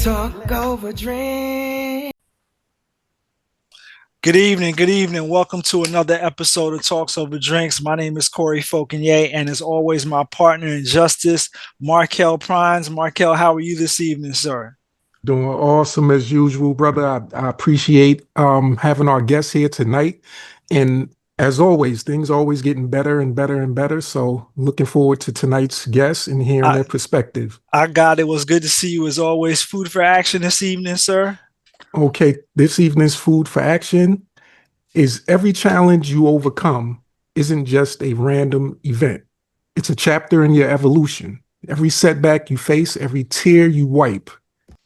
Talk over drink. Good evening. Good evening. Welcome to another episode of Talks Over Drinks. My name is Corey Folkinier, and as always, my partner in justice, Markel Prines. Markel, how are you this evening, sir? Doing awesome as usual, brother. I appreciate having our guests here tonight. And as always, things always getting better and better and better. So looking forward to tonight's guests and hearing I, their perspective. I got it. Was good to see you as always. Food for action this evening, sir. Okay, this evening's food for action is every challenge you overcome isn't just a random event. It's a chapter in your evolution. Every setback you face, every tear you wipe,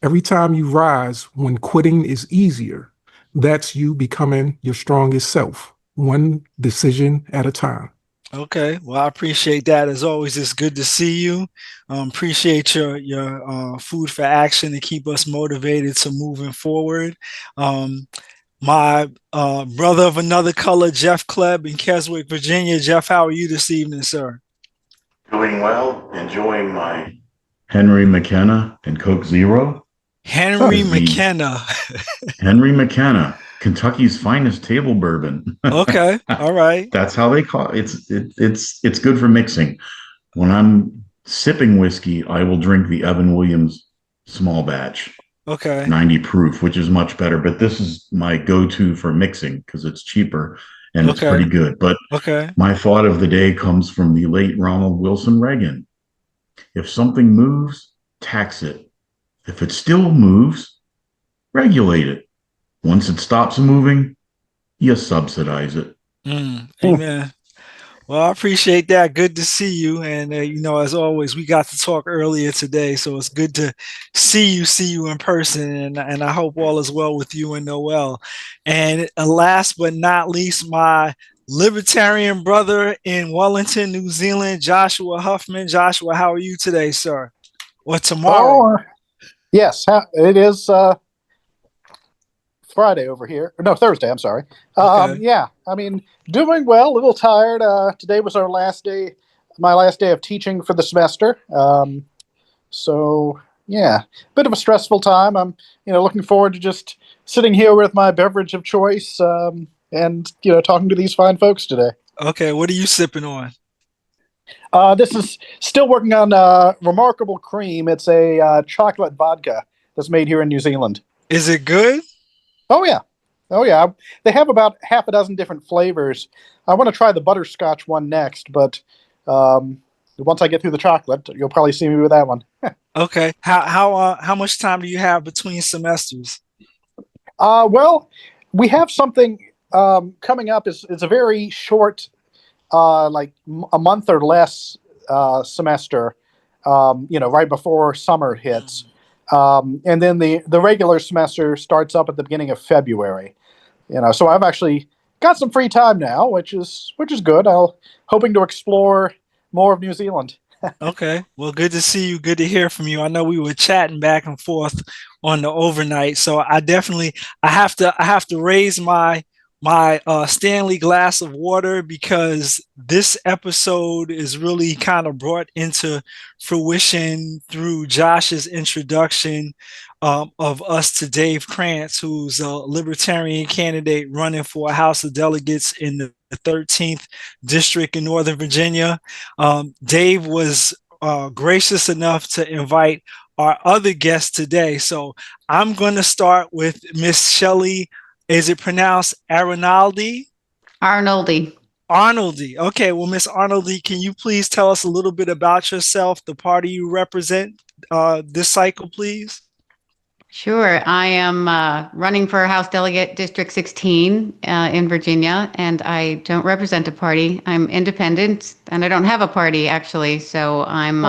every time you rise when quitting is easier, that's you becoming your strongest self, one decision at a time. Okay, well, I appreciate that. As always, it's good to see you. Appreciate your food for action to keep us motivated to moving forward. My brother of another color, Jeff Klebb in Keswick, Virginia. Jeff, how are you this evening, sir? Doing well, enjoying my Henry McKenna and Coke Zero. Henry McKenna. Henry McKenna, Kentucky's finest table bourbon. Okay, all right. That's how they call it. It's good for mixing. When I'm sipping whiskey, I will drink the Evan Williams small batch. Okay. 90 proof, which is much better. But this is my go-to for mixing because it's cheaper and it's pretty good. But my thought of the day comes from the late Ronald Wilson Reagan. If something moves, tax it. If it still moves, regulate it. Once it stops moving, you subsidize it. Amen. Well, I appreciate that. Good to see you. And, as always, we got to talk earlier today. So it's good to see you in person. And I hope all is well with you and Noel. And last but not least, my libertarian brother in Wellington, New Zealand, Joshua Huffman. Joshua, how are you today, sir? Or tomorrow? Yes, it is Friday over here. No, Thursday, I'm sorry. Yeah, I mean, doing well, a little tired. Today was my last day of teaching for the semester. So, yeah, bit of a stressful time. I'm, looking forward to just sitting here with my beverage of choice and, talking to these fine folks today. Okay, what are you sipping on? This is still working on Remarkable Cream. It's a chocolate vodka that's made here in New Zealand. Is it good? Oh, yeah. They have about half a dozen different flavors. I want to try the butterscotch one next, but once I get through the chocolate, you'll probably see me with that one. Okay. How much time do you have between semesters? Well, we have something coming up. It's a very short, like a month or less semester, right before summer hits. And then the regular semester starts up at the beginning of February. So I've actually got some free time now, which is good. Hoping to explore more of New Zealand. Okay. Well, good to see you. Good to hear from you. I know we were chatting back and forth on the overnight, so I have to raise my Stanley glass of water because this episode is really kind of brought into fruition through Josh's introduction of us to Dave Crance, who's a libertarian candidate running for a House of Delegates in the 13th district in Northern Virginia. Dave was gracious enough to invite our other guest today. So I'm going to start with Miss Shelly. Is it pronounced Arnoldi? Arnoldi. Arnoldi. Okay. Well, Miss Arnoldi, can you please tell us a little bit about yourself, the party you represent this cycle, please? Sure. I am running for House Delegate District 16 in Virginia, and I don't represent a party. I'm independent, and I don't have a party, actually. So I'm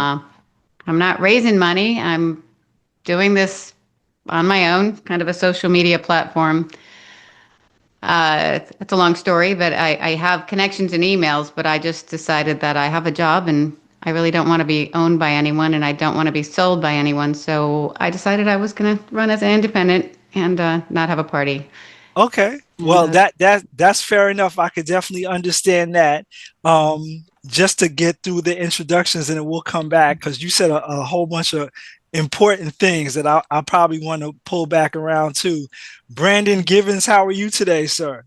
not raising money. I'm doing this on my own, kind of a social media platform. It's a long story, but I have connections and emails, but I just decided that I have a job and I really don't want to be owned by anyone and I don't want to be sold by anyone. So I decided I was going to run as an independent and not have a party. Okay. Well, that's fair enough. I could definitely understand that. Just to get through the introductions and then we'll come back because you said a whole bunch of important things that I probably want to pull back around to. Brandon Givens, how are you today, sir?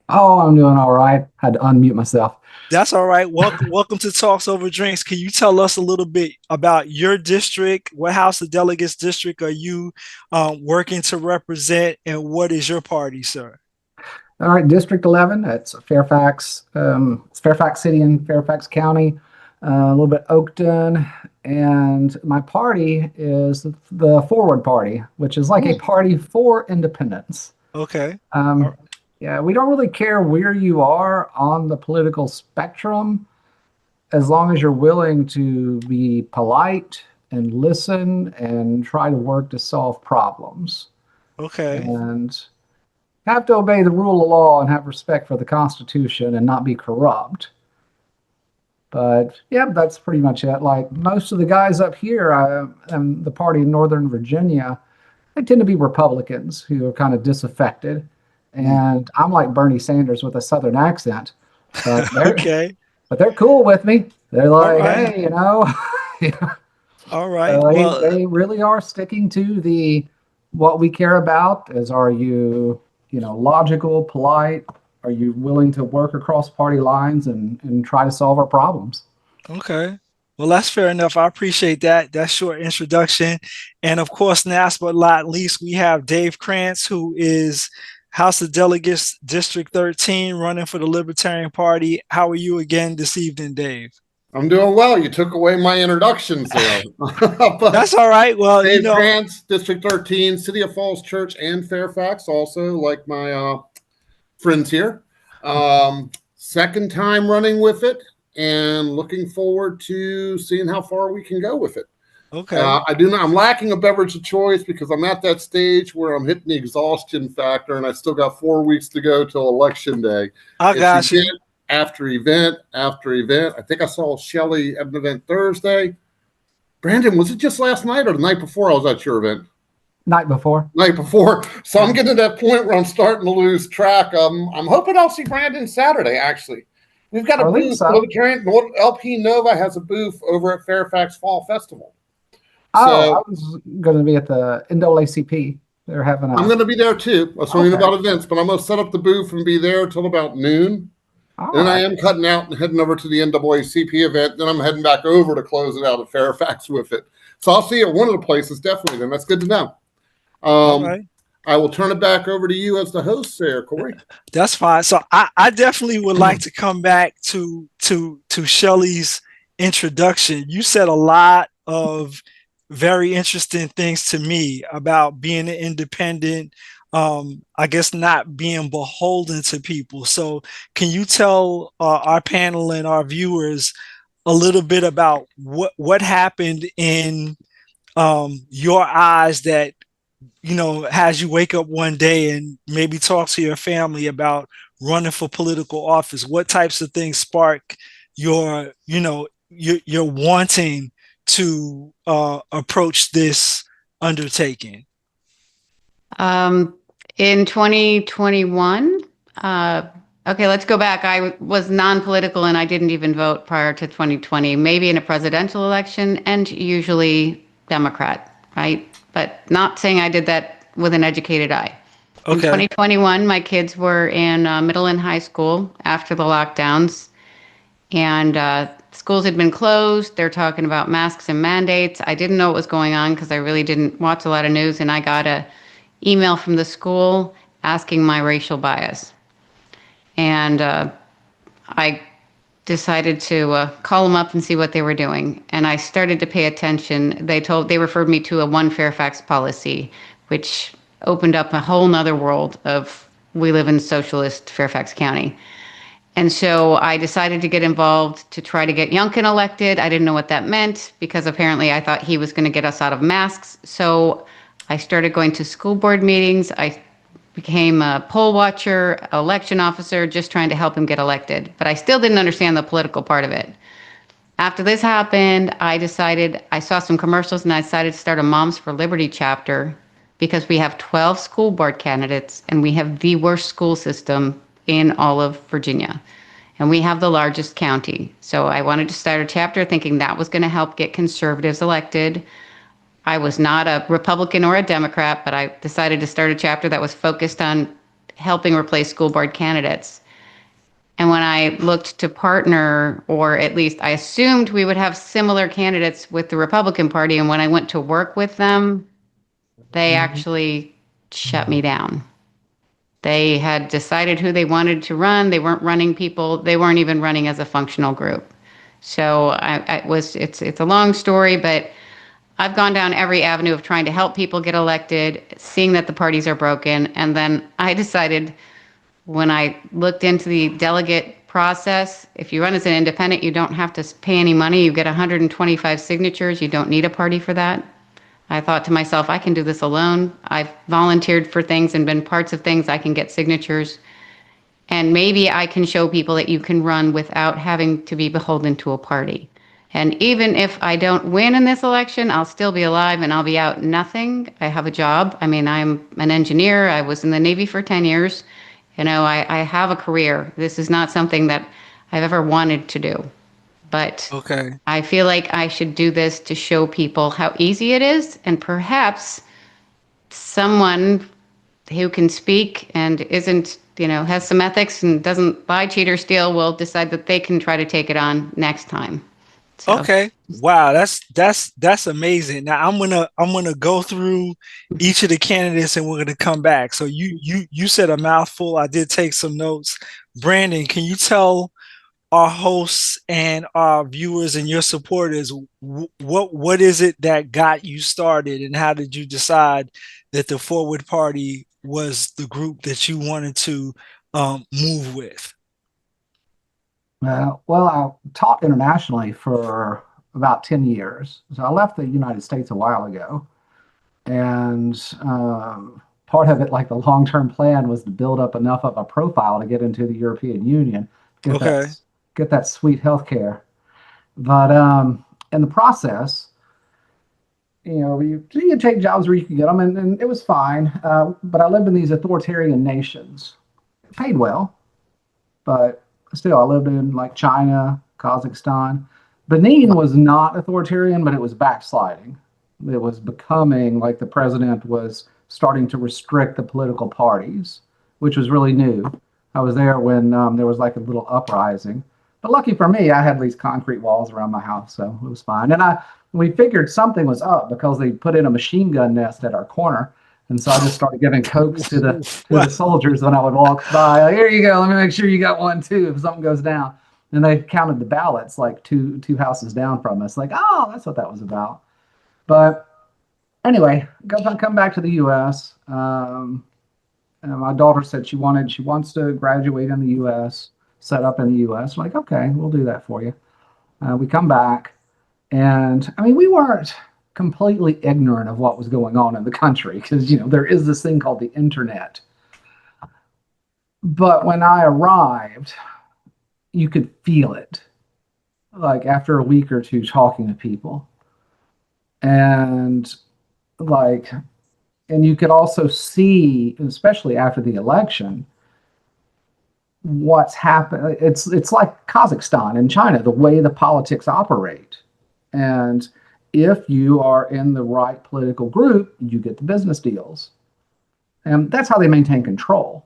Oh, I'm doing all right. Had to unmute myself. That's all right. Welcome to Talks Over Drinks. Can you tell us a little bit about your district? What House of Delegates district are you working to represent, and what is your party, sir? All right, District 11. It's Fairfax. It's Fairfax City and Fairfax County. A little bit Oakton, and my party is the Forward Party, which is like a party for independence. Okay. Yeah, we don't really care where you are on the political spectrum, as long as you're willing to be polite and listen and try to work to solve problems. Okay. And have to obey the rule of law and have respect for the Constitution and not be corrupt. But yeah, that's pretty much it. Like most of the guys up here, and the party in Northern Virginia, they tend to be Republicans who are kind of disaffected. And I'm like Bernie Sanders with a Southern accent, but okay. But they're cool with me. They're like, right. hey, you know. All right. They really are sticking to what we care about. Is, are you logical, polite? Are you willing to work across party lines and try to solve our problems? Okay. Well, that's fair enough. I appreciate that short introduction. And of course, last but not least, we have Dave Crance, who is House of Delegates District 13, running for the Libertarian Party. How are you again this evening, Dave? I'm doing well. You took away my introductions there. That's all right. Well, Dave Crance, District 13, City of Falls Church and Fairfax, also like my friends here. Second time running with it and looking forward to seeing how far we can go with it. Okay. I'm lacking a beverage of choice because I'm at that stage where I'm hitting the exhaustion factor and I still got 4 weeks to go till election day. I got you. After event after event. I think I saw Shelly at an event Thursday. Brandon, was it just last night or the night before I was at your event? Night before. So I'm getting to that point where I'm starting to lose track. I'm hoping I'll see Brandon Saturday, actually. We've got a booth. Libertarian LP Nova has a booth over at Fairfax Fall Festival. I was going to be at the NAACP. They're having I'm going to be there too. I was talking about events, but I'm going to set up the booth and be there till about noon. Then I am cutting out and heading over to the NAACP event. Then I'm heading back over to close it out at Fairfax with it. So I'll see you at one of the places, definitely. Then that's good to know. Right. I will turn it back over to you as the host there, Corey. That's fine. So I definitely would like to come back to Shelly's introduction. You said a lot of very interesting things to me about being an independent, I guess not being beholden to people. So can you tell our panel and our viewers a little bit about what happened in your eyes that has you wake up one day and maybe talk to your family about running for political office? What types of things spark your wanting to approach this undertaking? In 2021, okay, let's go back. I was non-political and I didn't even vote prior to 2020, maybe in a presidential election and usually Democrat, right? But not saying I did that with an educated eye. Okay. In 2021, my kids were in middle and high school after the lockdowns, and schools had been closed. They're talking about masks and mandates. I didn't know what was going on because I really didn't watch a lot of news, and I got an email from the school asking my racial bias. And I decided to call them up and see what they were doing. And I started to pay attention. They referred me to a One Fairfax policy, which opened up a whole nother world of, we live in socialist Fairfax County. And so I decided to get involved to try to get Youngkin elected. I didn't know what that meant because apparently I thought he was going to get us out of masks. So I started going to school board meetings. I became a poll watcher, election officer, just trying to help him get elected. But I still didn't understand the political part of it. After this happened, I saw some commercials and I decided to start a Moms for Liberty chapter because we have 12 school board candidates and we have the worst school system in all of Virginia. and we have the largest county. So I wanted to start a chapter thinking that was going to help get conservatives elected. I was not a Republican or a Democrat, but I decided to start a chapter that was focused on helping replace school board candidates. And when I looked to partner, or at least I assumed we would have similar candidates with the Republican Party, and when I went to work with them, they actually shut me down. They had decided who they wanted to run. They weren't running people. They weren't even running as a functional group. So it's a long story, but I've gone down every avenue of trying to help people get elected, seeing that the parties are broken. And then I decided, when I looked into the delegate process, if you run as an independent, you don't have to pay any money. You get 125 signatures. You don't need a party for that. I thought to myself, I can do this alone. I've volunteered for things and been parts of things. I can get signatures. And maybe I can show people that you can run without having to be beholden to a party. And even if I don't win in this election, I'll still be alive and I'll be out nothing. I have a job. I mean, I'm an engineer. I was in the Navy for 10 years. You know, I have a career. This is not something that I've ever wanted to do. But I feel like I should do this to show people how easy it is, and perhaps someone who can speak and isn't, has some ethics and doesn't lie, cheat, or steal will decide that they can try to take it on next time. So. Okay. Wow, that's amazing. Now I'm gonna go through each of the candidates and we're gonna come back. So you said a mouthful. I did take some notes. Brandon, can you tell our hosts and our viewers and your supporters what is it that got you started, and how did you decide that the Forward Party was the group that you wanted to move with? Well, I taught internationally for about 10 years. So I left the United States a while ago. And part of it, like the long-term plan, was to build up enough of a profile to get into the European Union, get that sweet healthcare. But in the process, you take jobs where you can get them, and it was fine. But I lived in these authoritarian nations. It paid well, but still, I lived in like China, Kazakhstan. Benin was not authoritarian, but it was backsliding. It was becoming like the president was starting to restrict the political parties, which was really new. I was there when there was like a little uprising. But lucky for me, I had these concrete walls around my house, so it was fine. And we figured something was up because they put in a machine gun nest at our corner. And so I just started giving Cokes to the soldiers when I would walk by. Like, here you go. Let me make sure you got one too if something goes down. And they counted the ballots like two houses down from us. Like, oh, that's what that was about. But anyway, come back to the U.S. And my daughter said she wants to graduate in the U.S., set up in the U.S. I'm like, okay, we'll do that for you. We come back, and I mean, we weren't completely ignorant of what was going on in the country because there is this thing called the internet. But when I arrived, you could feel it, like after a week or two talking to people, and you could also see, especially after the election, what's happened. It's like Kazakhstan and China, the way the politics operate. And if you are in the right political group, you get the business deals. And that's how they maintain control.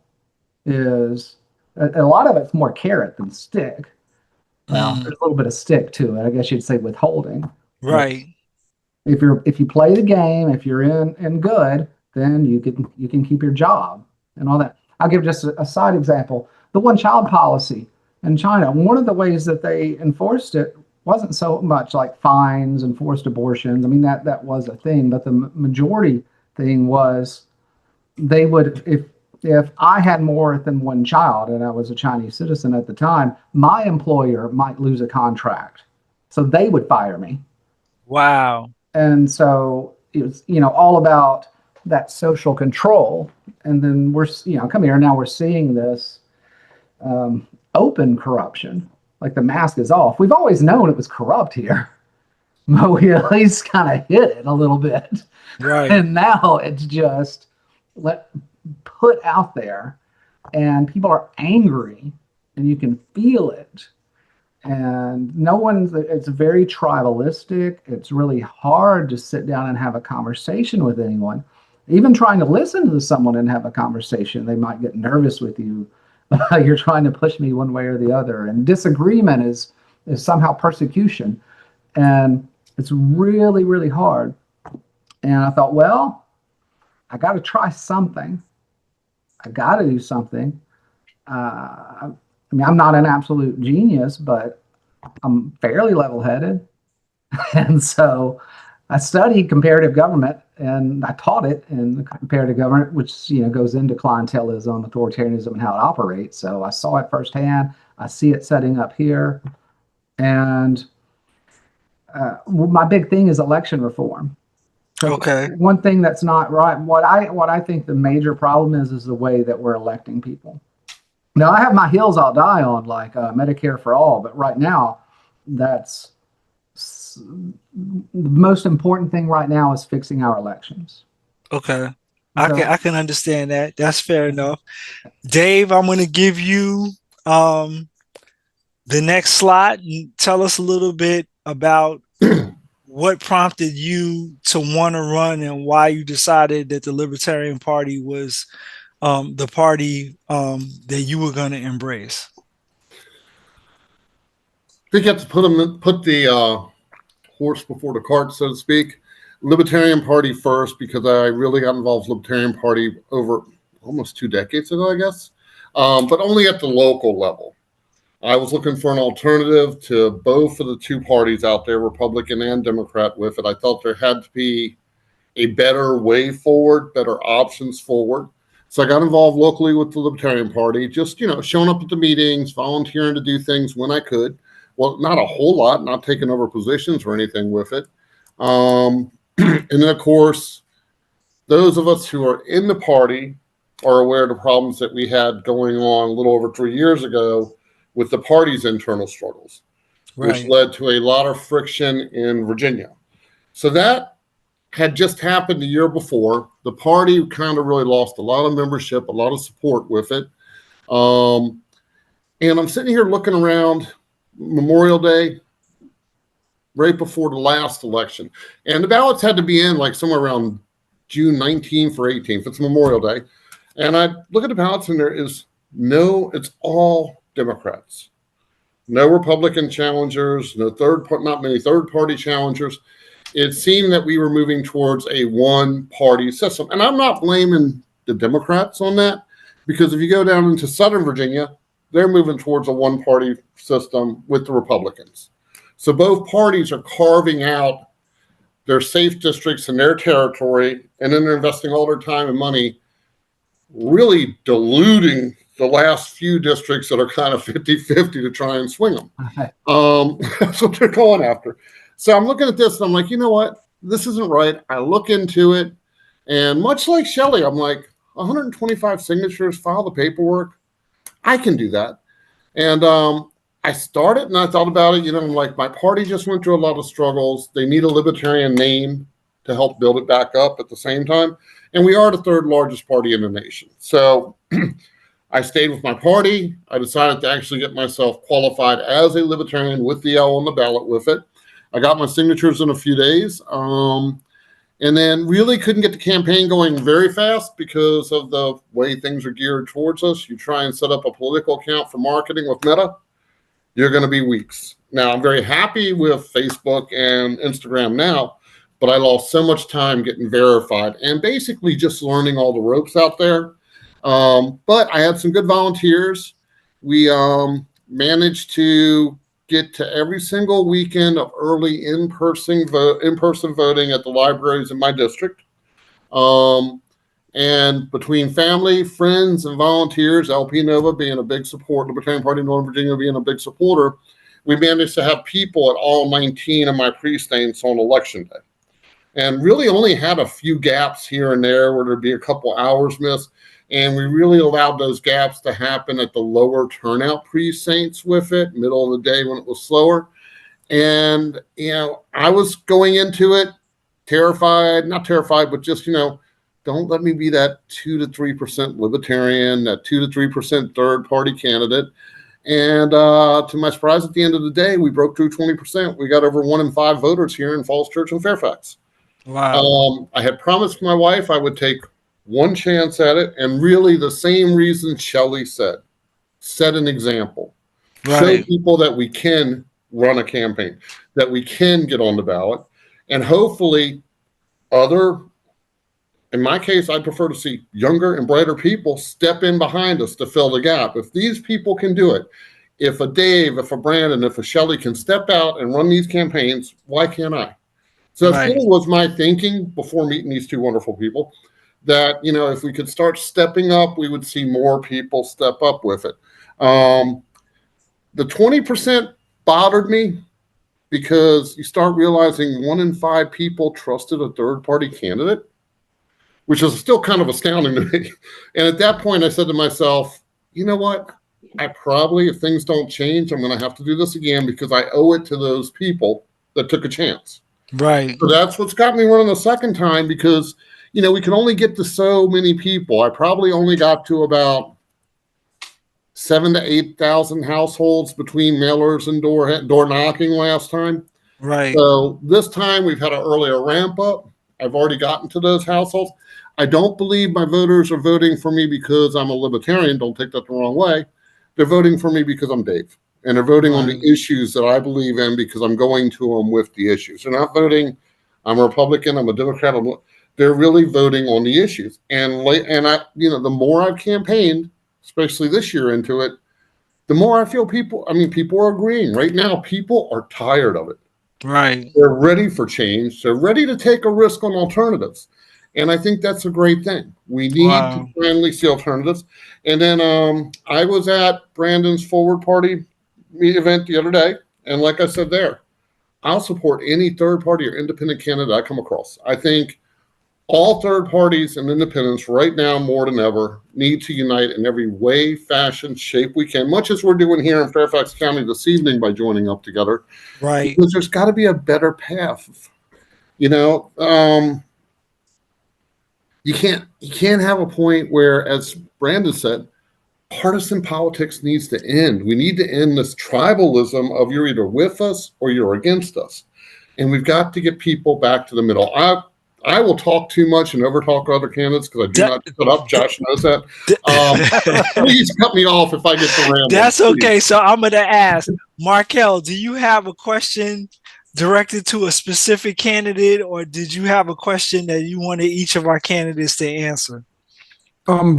Is a lot of it's more carrot than stick. Well, there's a little bit of stick to it. I guess you'd say withholding. Right. If you play the game, if you're in good, then you can keep your job and all that. I'll give just a side example. The one-child policy in China, one of the ways that they enforced it wasn't so much like fines and forced abortions. I mean, that was a thing, but the majority thing was they would, if I had more than one child and I was a Chinese citizen at the time, my employer might lose a contract. So they would fire me. Wow. And so it was, all about that social control. And then we're, come here, now we're seeing this open corruption. Like the mask is off. We've always known it was corrupt here, but we at least kind of hid it a little bit. Right. And now it's just put out there, and people are angry and you can feel it. And it's very tribalistic. It's really hard to sit down and have a conversation with anyone. Even trying to listen to someone and have a conversation, they might get nervous with you. You're trying to push me one way or the other. And disagreement is somehow persecution. And it's really, really hard. And I thought, well, I got to try something. I got to do something. I mean, I'm not an absolute genius, but I'm fairly level-headed. And so I studied comparative government, and I taught it in comparative government, which, goes into clientelism, authoritarianism, and how it operates. So I saw it firsthand. I see it setting up here. And my big thing is election reform. Okay. One thing that's not right, what I think the major problem is the way that we're electing people. Now, I have my hills I'll die on, like Medicare for all, but right now, that's the most important thing right now is fixing our elections. Okay. I can understand that. That's fair enough. Dave, I'm going to give you the next slot and tell us a little bit about what prompted you to want to run and why you decided that the Libertarian Party was the party that you were going to embrace. I think you have to put the horse before the cart, so to speak. Libertarian Party first, because I really got involved with Libertarian Party over almost 2 decades ago, I guess, but only at the local level. I was looking for an alternative to both of the two parties out there, Republican and Democrat, with it. I thought there had to be a better way forward, better options forward. So I got involved locally with the Libertarian Party, just, showing up at the meetings, volunteering to do things when I could. Well, not a whole lot, not taking over positions or anything with it. And then, of course, those of us who are in the party are aware of the problems that we had going on a little over 3 years ago with the party's internal struggles, which led to a lot of friction in Virginia. So that had just happened the year before. The party kind of really lost a lot of membership, a lot of support with it. And I'm sitting here looking around Memorial Day, right before the last election. And the ballots had to be in like somewhere around June 19th or 18th. It's Memorial Day. And I look at the ballots and there is it's all Democrats. No Republican challengers, not many third-party challengers. It seemed that we were moving towards a one-party system. And I'm not blaming the Democrats on that, because if you go down into Southern Virginia, they're moving towards a one-party system with the Republicans. So both parties are carving out their safe districts in their territory, and then they're investing all their time and money really diluting the last few districts that are kind of 50-50 to try and swing them. That's what they're going after. So I'm looking at this and I'm like, you know what? This isn't right. I look into it, and much like Shelly, I'm like, 125 signatures, file the paperwork. I can do that. And I started and I thought about it. I'm like, my party just went through a lot of struggles. They need a libertarian name to help build it back up at the same time. And we are the third largest party in the nation. So I stayed with my party. I decided to actually get myself qualified as a libertarian with the L on the ballot with it. I got my signatures in a few days, and then really couldn't get the campaign going very fast because of the way things are geared towards us. You try and set up a political account for marketing with Meta, you're going to be weeks. Now, I'm very happy with Facebook and Instagram now, but I lost so much time getting verified and basically just learning all the ropes out there. But I had some good volunteers. We managed to get to every single weekend of early in-person voting at the libraries in my district. And between family, friends, and volunteers, LP Nova being a big supporter, the Libertarian Party of Northern Virginia being a big supporter, we managed to have people at all 19 of my precincts on election day. And really only had a few gaps here and there where there'd be a couple hours missed. And we really allowed those gaps to happen at the lower turnout precincts with it, middle of the day when it was slower. And, I was going into it not terrified, but just, don't let me be that 2 to 3% libertarian, that 2 to 3% third party candidate. And to my surprise, at the end of the day, we broke through 20%. We got over 1 in 5 voters here in Falls Church and Fairfax. Wow. I had promised my wife I would take one chance at it, and really the same reason Shelly said. Set an example. Show people that we can run a campaign, that we can get on the ballot, and hopefully in my case, I prefer to see younger and brighter people step in behind us to fill the gap. If these people can do it, if a Dave, if a Brandon, if a Shelly can step out and run these campaigns, why can't I? So that was my thinking before meeting these two wonderful people, that, if we could start stepping up, we would see more people step up with it. The 20% bothered me because you start realizing 1 in 5 people trusted a third-party candidate, which is still kind of astounding to me. And at that point, I said to myself, you know what? I probably, if things don't change, I'm going to have to do this again because I owe it to those people that took a chance. Right. So that's what's got me running the second time because, we can only get to so many people. I probably only got to about 7,000 to 8,000 households between mailers and door knocking last time. Right. So this time we've had an earlier ramp up. I've already gotten to those households. I don't believe my voters are voting for me because I'm a libertarian. Don't take that the wrong way. They're voting for me because I'm Dave. And they're voting on the issues that I believe in because I'm going to them with the issues. They're not voting, I'm a Republican, I'm a Democrat. They're really voting on the issues. And I, the more I've campaigned, especially this year into it, the more I feel people are agreeing. Right now, people are tired of it. Right. They're ready for change. They're ready to take a risk on alternatives. And I think that's a great thing. We need to finally see alternatives. And then I was at Brandon's Forward Party event the other day. And like I said there, I'll support any third party or independent candidate I come across. I think all third parties and independents right now more than ever need to unite in every way, fashion, shape we can, much as we're doing here in Fairfax County this evening by joining up together. Right. Because there's got to be a better path. You can't have a point where, as Brandon said, partisan politics needs to end. We need to end this tribalism of you're either with us or you're against us. And we've got to get people back to the middle. I will talk too much and overtalk other candidates because I do not shut up. Josh knows that. Please cut me off if I get to ramble. That's okay. So I'm going to ask, Markel, do you have a question directed to a specific candidate, or did you have a question that you wanted each of our candidates to answer?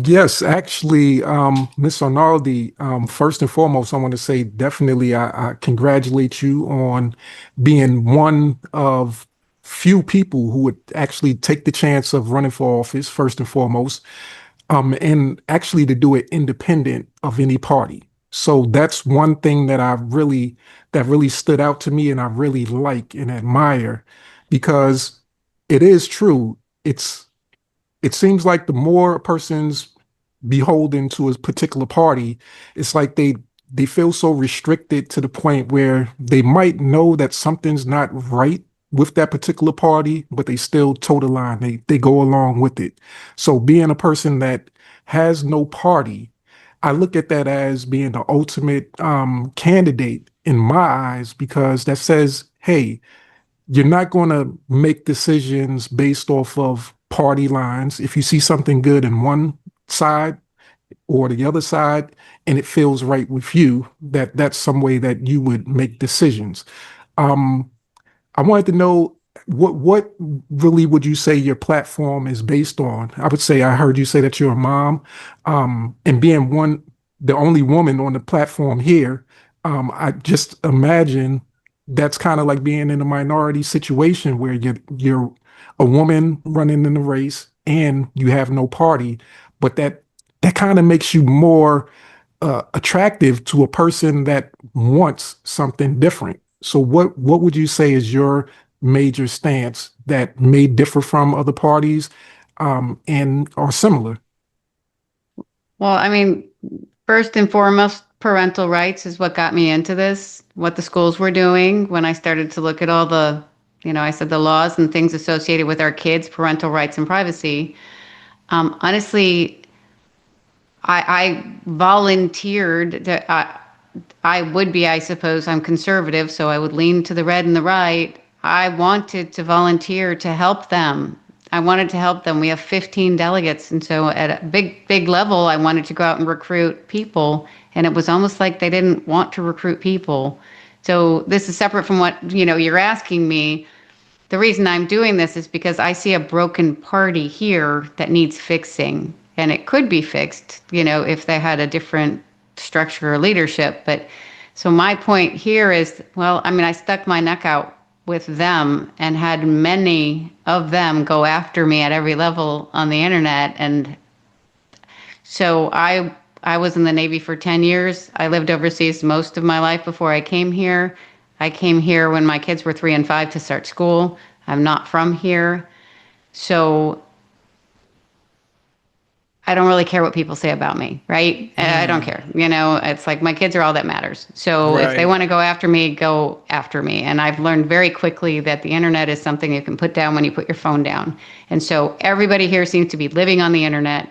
Yes, actually, Ms. Arnoldi, first and foremost, I want to say definitely I congratulate you on being one of few people who would actually take the chance of running for office, first and foremost, and actually to do it independent of any party. So that's one thing that really stood out to me and I really like and admire, because it is true. It seems like the more a person's beholden to a particular party, it's like they feel so restricted to the point where they might know that something's not right with that particular party, but they still toe the line. They go along with it. So being a person that has no party, I look at that as being the ultimate candidate in my eyes, because that says, hey, you're not going to make decisions based off of party lines. If you see something good in one side or the other side and it feels right with you, that's some way that you would make decisions. I wanted to know what really would you say your platform is based on? I would say I heard you say that you're a mom, and being the only woman on the platform here. I just imagine that's kind of like being in a minority situation where you're a woman running in the race and you have no party, but that kind of makes you more attractive to a person that wants something different. So what would you say is your major stance that may differ from other parties and are similar? Well, I mean, first and foremost, parental rights is what got me into this, what the schools were doing when I started to look at all the, I said the laws and things associated with our kids, parental rights and privacy. Honestly, I volunteered I would be, I suppose, I'm conservative, so I would lean to the red and the right. I wanted to volunteer to help them. I wanted to help them. We have 15 delegates. And so at a big level, I wanted to go out and recruit people. And it was almost like they didn't want to recruit people. So this is separate from what, you're asking me. The reason I'm doing this is because I see a broken party here that needs fixing. And it could be fixed, if they had a different structure or leadership. But so my point here is, I stuck my neck out with them and had many of them go after me at every level on the internet. And so I was in the Navy for 10 years. I lived overseas most of my life before I came here. I came here when my kids were 3 and 5 to start school. I'm not from here. So I don't really care what people say about me, right? I don't care. It's like my kids are all that matters. So if they want to go after me, go after me. And I've learned very quickly that the internet is something you can put down when you put your phone down. And so everybody here seems to be living on the internet,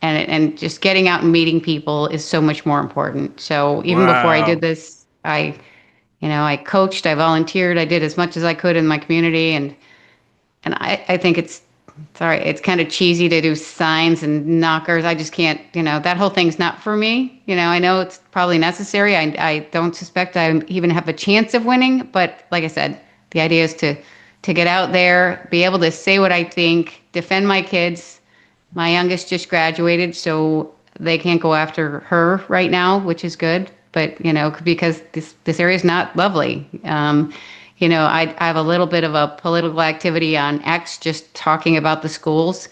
and just getting out and meeting people is so much more important. So even before I did this, I coached, I volunteered, I did as much as I could in my community. And I think it's kind of cheesy to do signs and knockers. I just can't, that whole thing's not for me. I know it's probably necessary. I don't suspect I even have a chance of winning. But like I said, the idea is to get out there, be able to say what I think, defend my kids. My youngest just graduated, so they can't go after her right now, which is good. But, because this area is not lovely. I have a little bit of a political activity on X, just talking about the schools,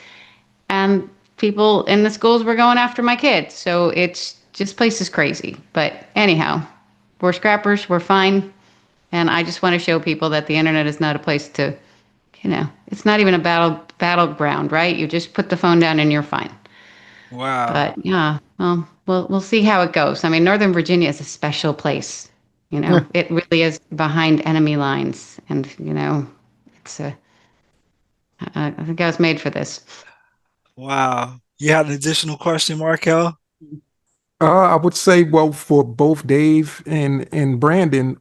and people in the schools were going after my kids. So it's just, place is crazy. But anyhow, we're scrappers, we're fine. And I just want to show people that the internet is not a place to, it's not even a battleground, right? You just put the phone down and you're fine. Wow. But yeah, well, we'll see how it goes. I mean, Northern Virginia is a special place. It really is behind enemy lines. And, it's I think I was made for this. Wow. You had an additional question, Markel? I would say, well, for both Dave and Brandon,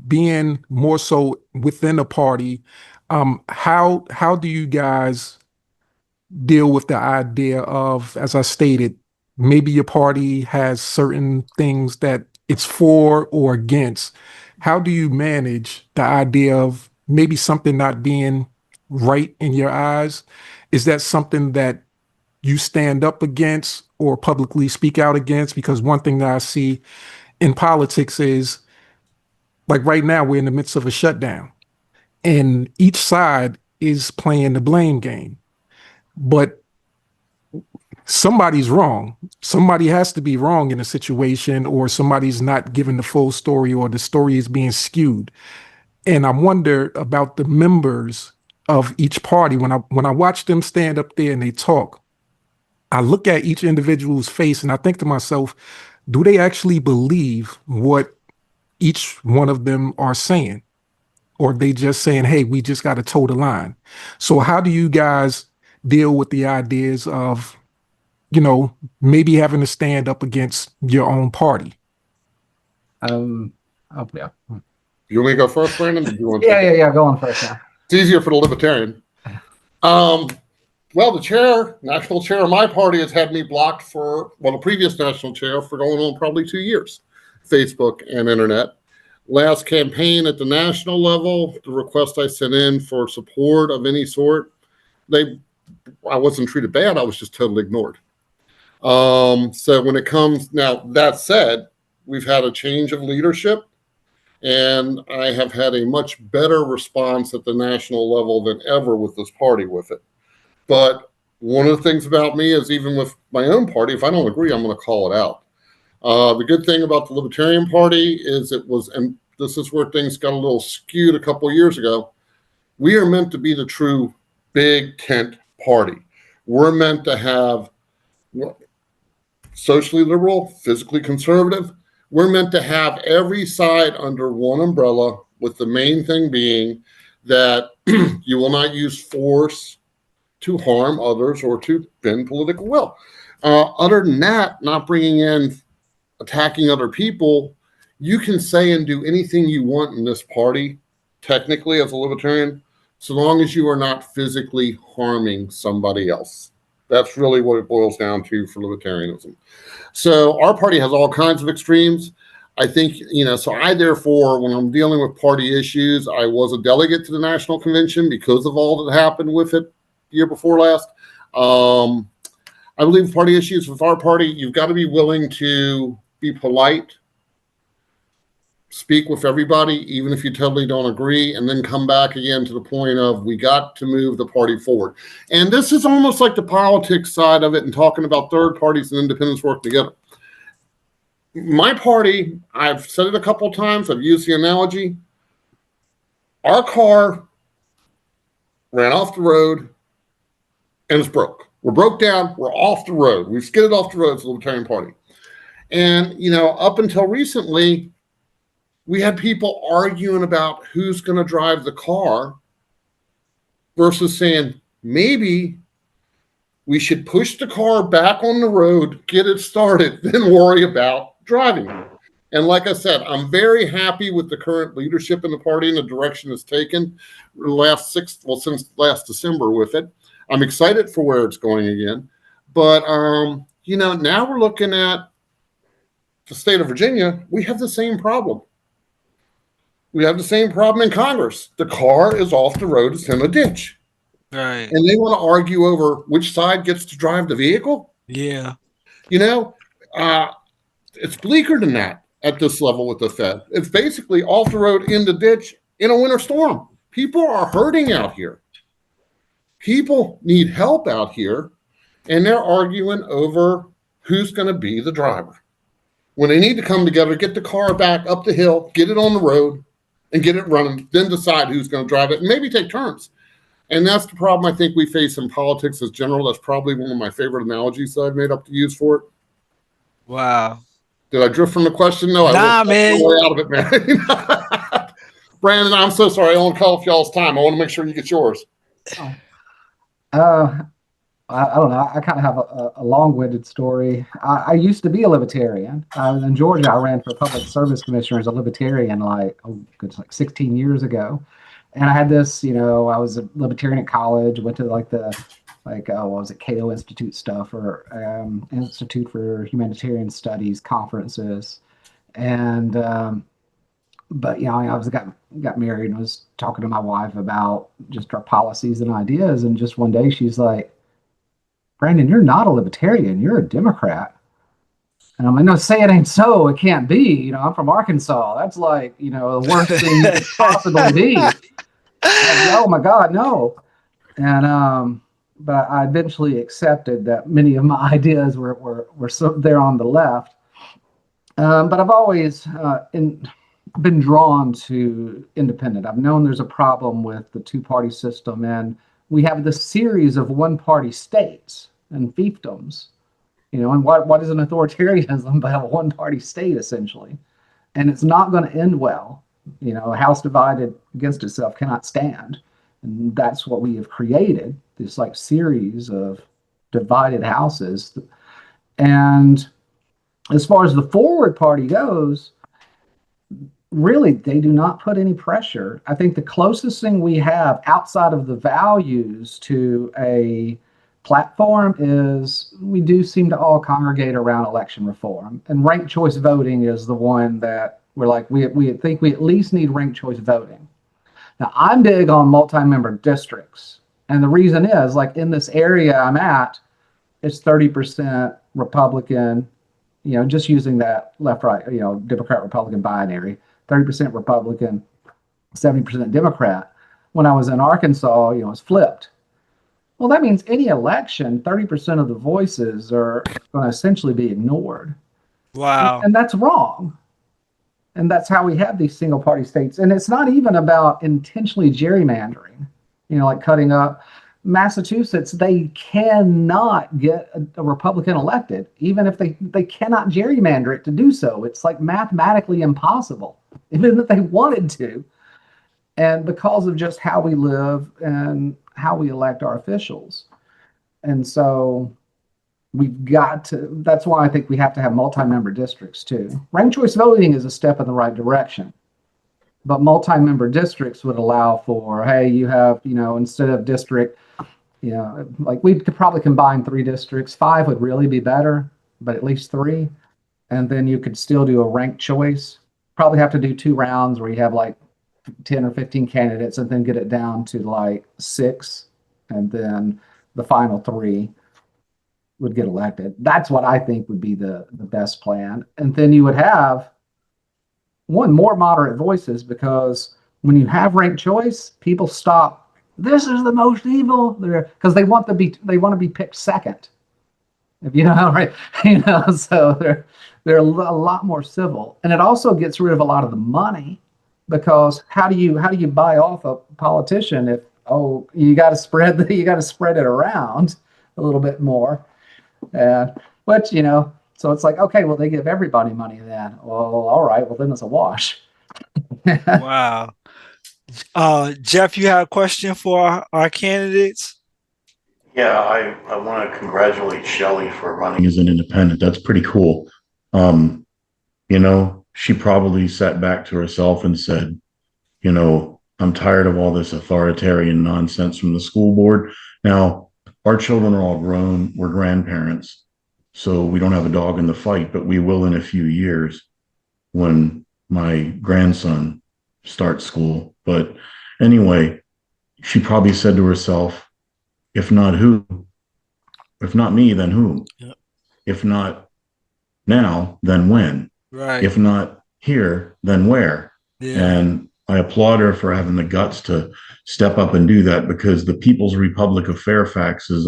being more so within a party, how do you guys deal with the idea of, as I stated, maybe your party has certain things that it's for or against? How do you manage the idea of maybe something not being right in your eyes? Is that something that you stand up against or publicly speak out against? Because one thing that I see in politics is, like right now, we're in the midst of a shutdown and each side is playing the blame game. But somebody's wrong. Somebody has to be wrong in a situation, or somebody's not giving the full story, or the story is being skewed. And I wonder about the members of each party. When I watch them stand up there and they talk, I look at each individual's face and I think to myself, do they actually believe what each one of them are saying? Or are they just saying, hey, we just got to toe the line? So how do you guys deal with the ideas of, maybe having to stand up against your own party? Yeah. You want me to go first, Brandon? Or do you want Yeah. Go on first now. It's easier for the libertarian. Well, the national chair of my party has had me blocked for, the previous national chair for going on probably 2 years, Facebook and internet. Last campaign at the national level, the request I sent in for support of any sort, I wasn't treated bad. I was just totally ignored. So when it comes, now that said, we've had a change of leadership, and I have had a much better response at the national level than ever with this party with it. But one of the things about me is, even with my own party, if I don't agree, I'm going to call it out. The good thing about the Libertarian Party is and this is where things got a little skewed a couple of years ago, we are meant to be the true big tent party. We're meant to have socially liberal, physically conservative. We're meant to have every side under one umbrella, with the main thing being that you will not use force to harm others or to bend political will. Other than that, not bringing in attacking other people, You can say and do anything you want in this party, technically as a libertarian, so long as you are not physically harming somebody else. That's really what it boils down to for libertarianism. So our party has all kinds of extremes. I think, so I therefore, when I'm dealing with party issues, I was a delegate to the national convention because of all that happened with it the year before last. I believe party issues with our party, you've got to be willing to be polite, speak with everybody, even if you totally don't agree, and then come back again to the point of we got to move the party forward. And this is almost like the politics side of it and talking about third parties and independents work together. My party, I've said it a couple of times, I've used the analogy. Our car ran off the road and it's broke. We're broke down, we're off the road. We've skidded off the road as the Libertarian Party. And, up until recently, we had people arguing about who's going to drive the car versus saying, maybe we should push the car back on the road, get it started, then worry about driving it. And like I said, I'm very happy with the current leadership in the party and the direction it's taken since last December with it. I'm excited for where it's going again. But, now we're looking at the state of Virginia. We have the same problem. We have the same problem in Congress. The car is off the road. It's in a ditch. Right. And they want to argue over which side gets to drive the vehicle. Yeah. It's bleaker than that at this level with the Fed. It's basically off the road in the ditch in a winter storm. People are hurting out here. People need help out here, and they're arguing over who's going to be the driver. When they need to come together, get the car back up the hill, get it on the road, and get it running, then decide who's going to drive it, and maybe take turns. And that's the problem I think we face in politics as general. That's probably one of my favorite analogies that I've made up to use for it. Wow. Did I drift from the question? No, I man. Way out of it, man. Brandon, I'm so sorry. I don't want to call off y'all's time. I want to make sure you get yours. I don't know. I kind of have a long-winded story. I used to be a libertarian. I was in Georgia. I ran for public service commissioner as a libertarian like 16 years ago. And I had this, I was a libertarian at college, went to what was it, Cato Institute stuff or Institute for Humanitarian Studies conferences. And, but, I got married and was talking to my wife about just our policies and ideas. And just one day she's like, Brandon, you're not a libertarian, you're a Democrat. And I'm like, no, say it ain't so. It can't be. I'm from Arkansas. That's like, the worst thing that could possibly be. Like, oh my God, no. And but I eventually accepted that many of my ideas were so there on the left. But I've always been drawn to independent. I've known there's a problem with the two-party system, and we have this series of one-party states and fiefdoms, and what is an authoritarianism but a one-party state, essentially? And it's not going to end well. A house divided against itself cannot stand. And that's what we have created, this series of divided houses. And as far as the forward party goes, really, they do not put any pressure. I think the closest thing we have outside of the values to a platform is we do seem to all congregate around election reform. And ranked choice voting is the one that we're like, we think we at least need ranked choice voting. Now, I'm big on multi-member districts. And the reason is, in this area I'm at, it's 30% Republican, just using that left-right, Democrat-Republican binary. 30% Republican, 70% Democrat. When I was in Arkansas, it's flipped. Well, that means any election, 30% of the voices are going to essentially be ignored. Wow. And that's wrong. And that's how we have these single party states. And it's not even about intentionally gerrymandering, cutting up. Massachusetts, they cannot get a Republican elected, even if they cannot gerrymander it to do so. It's mathematically impossible, even if they wanted to. And because of just how we live and how we elect our officials. And so we've got to, that's why I think we have to have multi-member districts too. Ranked choice voting is a step in the right direction, but multi-member districts would allow for, hey, you have, instead of district, like we could probably combine 3 districts. 5 would really be better, but at least 3. And then you could still do a ranked choice. Probably have to do 2 rounds where you have like 10 or 15 candidates and then get it down to like 6. And then the final 3 would get elected. That's what I think would be the best plan. And then you would have more moderate voices, because when you have ranked choice, people stop. This is the most evil, because they want to be picked second. If you know how, right? So they're a lot more civil, and it also gets rid of a lot of the money, because how do you buy off a politician if you got to spread it around a little bit more, so it's like, okay, well, they give everybody money then. Well, all right, well then it's a wash. Wow. Jeff, you have a question for our candidates? Yeah, I want to congratulate Shelly for running as an independent. That's pretty cool. She probably sat back to herself and said, I'm tired of all this authoritarian nonsense from the school board. Now, our children are all grown. We're grandparents, so we don't have a dog in the fight, but we will in a few years when my grandson starts school. But anyway, she probably said to herself, if not who? If not me, then who? Yep. If not now, then when? Right. If not here, then where? Yeah. And I applaud her for having the guts to step up and do that, because the People's Republic of Fairfax is,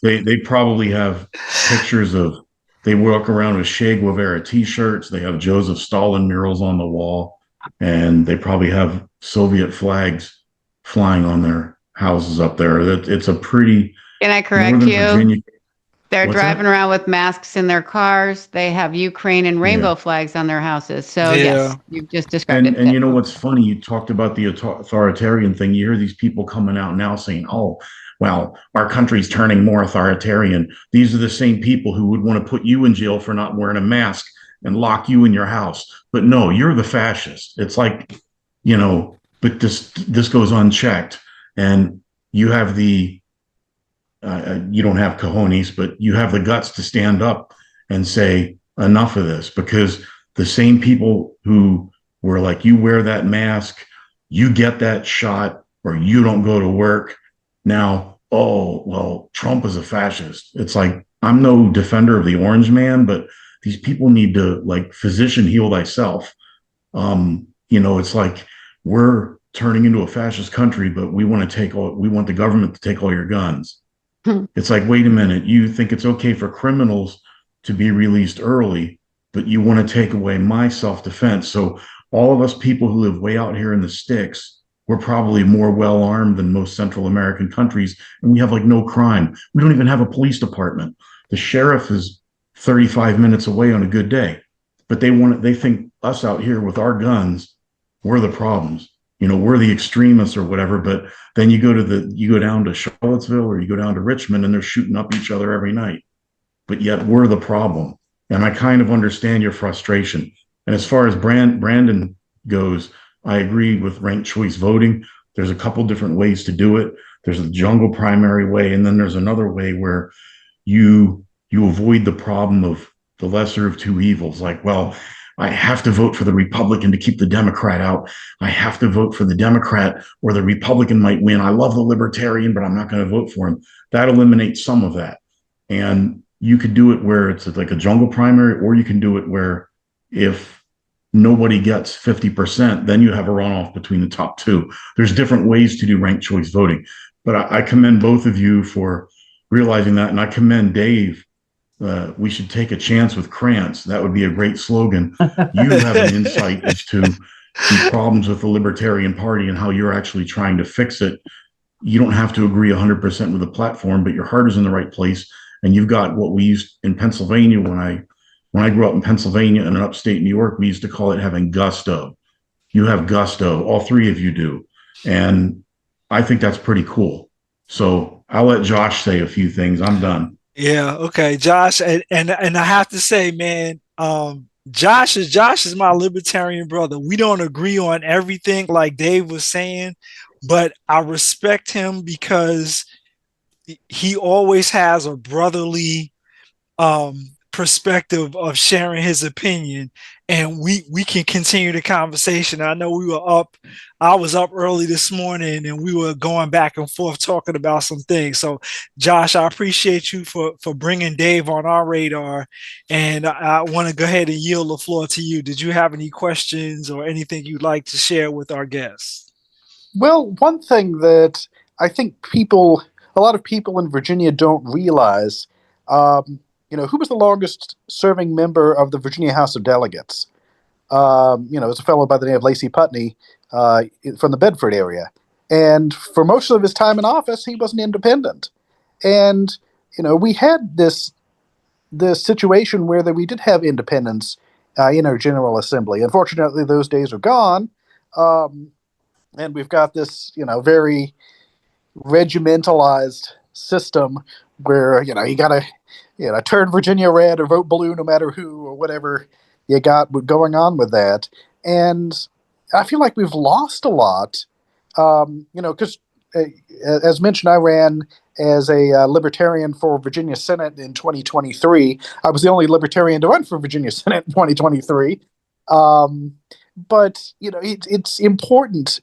they probably have pictures of, they walk around with Che Guevara t-shirts. They have Joseph Stalin murals on the wall, and they probably have Soviet flags flying on their houses up there. It's a pretty. Can I correct you? They're driving around with masks in their cars. They have Ukraine and rainbow flags on their houses. So yes, you've just described it. And you know what's funny? You talked about the authoritarian thing. You hear these people coming out now saying, "Oh, well, our country's turning more authoritarian." These are the same people who would want to put you in jail for not wearing a mask and lock you in your house. But no, you're the fascist. It's like, but this goes unchecked, and you have the. You don't have cojones, but you have the guts to stand up and say enough of this, because the same people who were like, you wear that mask, you get that shot, or you don't go to work. Now, well, Trump is a fascist. It's like, I'm no defender of the orange man, but these people need to, like, physician heal thyself. It's like, we're turning into a fascist country, but we want the government to take all your guns. It's like, wait a minute, you think it's okay for criminals to be released early, but you want to take away my self-defense. So all of us people who live way out here in the sticks, we're probably more well-armed than most Central American countries, and we have like no crime. We don't even have a police department. The sheriff is 35 minutes away on a good day, but they think us out here with our guns, we're the problems. We're the extremists or whatever, but then you go down to Charlottesville or you go down to Richmond and they're shooting up each other every night, but yet we're the problem. And I kind of understand your frustration. And as far as Brandon goes, I agree with ranked choice voting. There's a couple different ways to do it. There's the jungle primary way, and then there's another way where you avoid the problem of the lesser of two evils. Like, well, I have to vote for the Republican to keep the Democrat out. I have to vote for the Democrat or the Republican might win. I love the Libertarian, but I'm not going to vote for him. That eliminates some of that. And you could do it where it's like a jungle primary, or you can do it where if nobody gets 50%, then you have a runoff between the top two. There's different ways to do ranked choice voting. But I commend both of you for realizing that. And I commend Dave. We should take a chance with Crance. That would be a great slogan. You have an insight as to the problems with the Libertarian Party and how you're actually trying to fix it. You don't have to agree 100% with the platform, but your heart is in the right place. And you've got what we used in Pennsylvania when I grew up in Pennsylvania and in upstate New York, we used to call it having gusto. You have gusto. All three of you do. And I think that's pretty cool. So I'll let Josh say a few things. I'm done. Yeah, okay, Josh, and I have to say, man, Josh is my libertarian brother. We don't agree on everything, like Dave was saying, but I respect him because he always has a brotherly perspective of sharing his opinion, and we can continue the conversation. I know I was up early this morning and we were going back and forth talking about some things. So Josh, I appreciate you for bringing Dave on our radar, and I want to go ahead and yield the floor to you. Did you have any questions or anything you'd like to share with our guests? Well, one thing that I think a lot of people in Virginia don't realize, who was the longest serving member of the Virginia House of Delegates? It's a fellow by the name of Lacey Putney from the Bedford area. And for most of his time in office, he was an independent. And, we had this situation where we did have independents in our General Assembly. Unfortunately, those days are gone. And we've got this, very regimentalized system where, you got to, turn Virginia red or vote blue no matter who or whatever you got going on with that. And I feel like we've lost a lot, because as mentioned, I ran as a libertarian for Virginia Senate in 2023. I was the only libertarian to run for Virginia Senate in 2023. But, it's important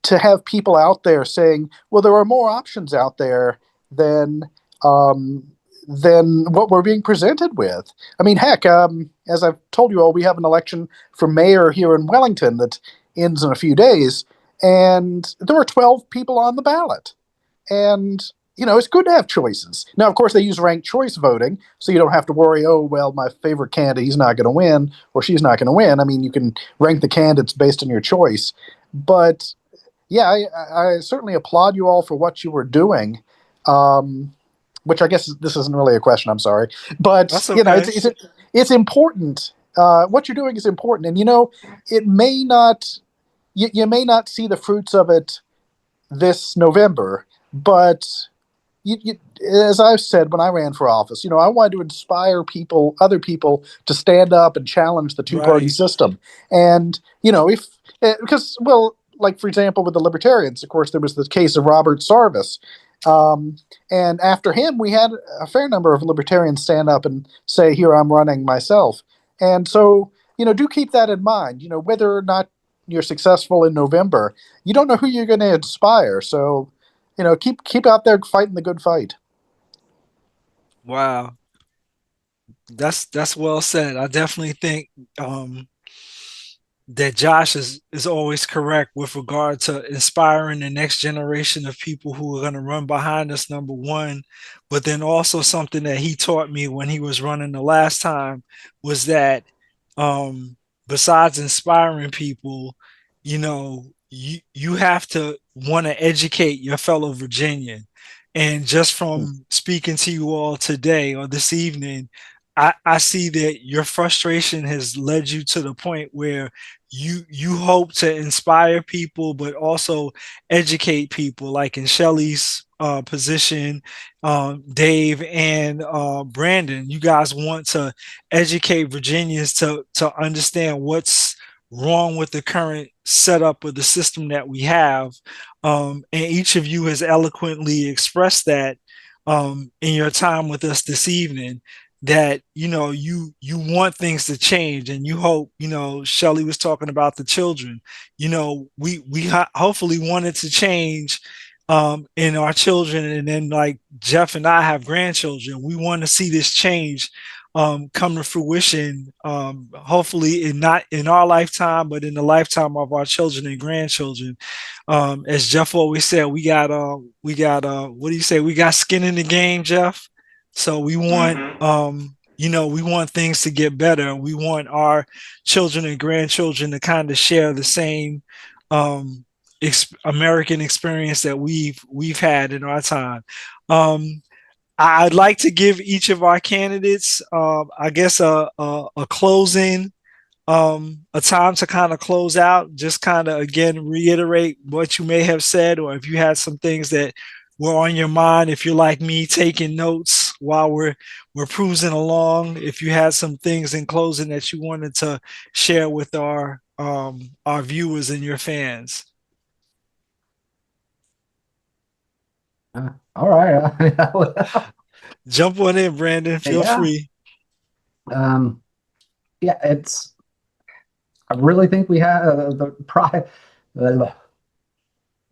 to have people out there saying, well, there are more options out there than what we're being presented with. I mean, heck, as I've told you all, we have an election for mayor here in Wellington that ends in a few days, and there are 12 people on the ballot. And, it's good to have choices. Now, of course, they use ranked choice voting, so you don't have to worry, oh, well, my favorite candidate, he's not going to win, or she's not going to win. I mean, you can rank the candidates based on your choice. But yeah, I certainly applaud you all for what you were doing, which I guess this isn't really a question. I'm sorry, but That's okay. It's important. What you're doing is important, and it may not. You may not see the fruits of it this November, but as I've said when I ran for office, I wanted to inspire other people, to stand up and challenge the two-party system, and because like, for example, with the Libertarians, of course, there was the case of Robert Sarvis. And after him, we had a fair number of Libertarians stand up and say, here, I'm running myself. And so, do keep that in mind. Whether or not you're successful in November, you don't know who you're going to inspire. So, keep out there fighting the good fight. Wow. That's well said. I definitely think that Josh is always correct with regard to inspiring the next generation of people who are going to run behind us, number one. But then also something that he taught me when he was running the last time was that besides inspiring people, you have to want to educate your fellow Virginian. And just from speaking to you all today or this evening, I see that your frustration has led you to the point where you hope to inspire people, but also educate people. Like in Shelly's position, Dave and Brandon, you guys want to educate Virginians to understand what's wrong with the current setup of the system that we have. And each of you has eloquently expressed that in your time with us this evening, that you want things to change, and you hope, Shelly was talking about the children, we hopefully want it to change in our children, and then like Jeff and I have grandchildren, we want to see this change come to fruition, hopefully not in our lifetime, but in the lifetime of our children and grandchildren. As Jeff always said, we got what do you say, we got skin in the game, Jeff. So we want, we want things to get better. We want our children and grandchildren to kind of share the same American experience that we've had in our time. I'd like to give each of our candidates, I guess, a closing, a time to kind of close out. Just kind of again reiterate what you may have said, or if you had some things that were on your mind. If you're like me, taking notes while we're cruising along. If you had some things in closing that you wanted to share with our viewers and your fans. All right. Jump on in, Brandon. Feel free. Yeah, I really think we have a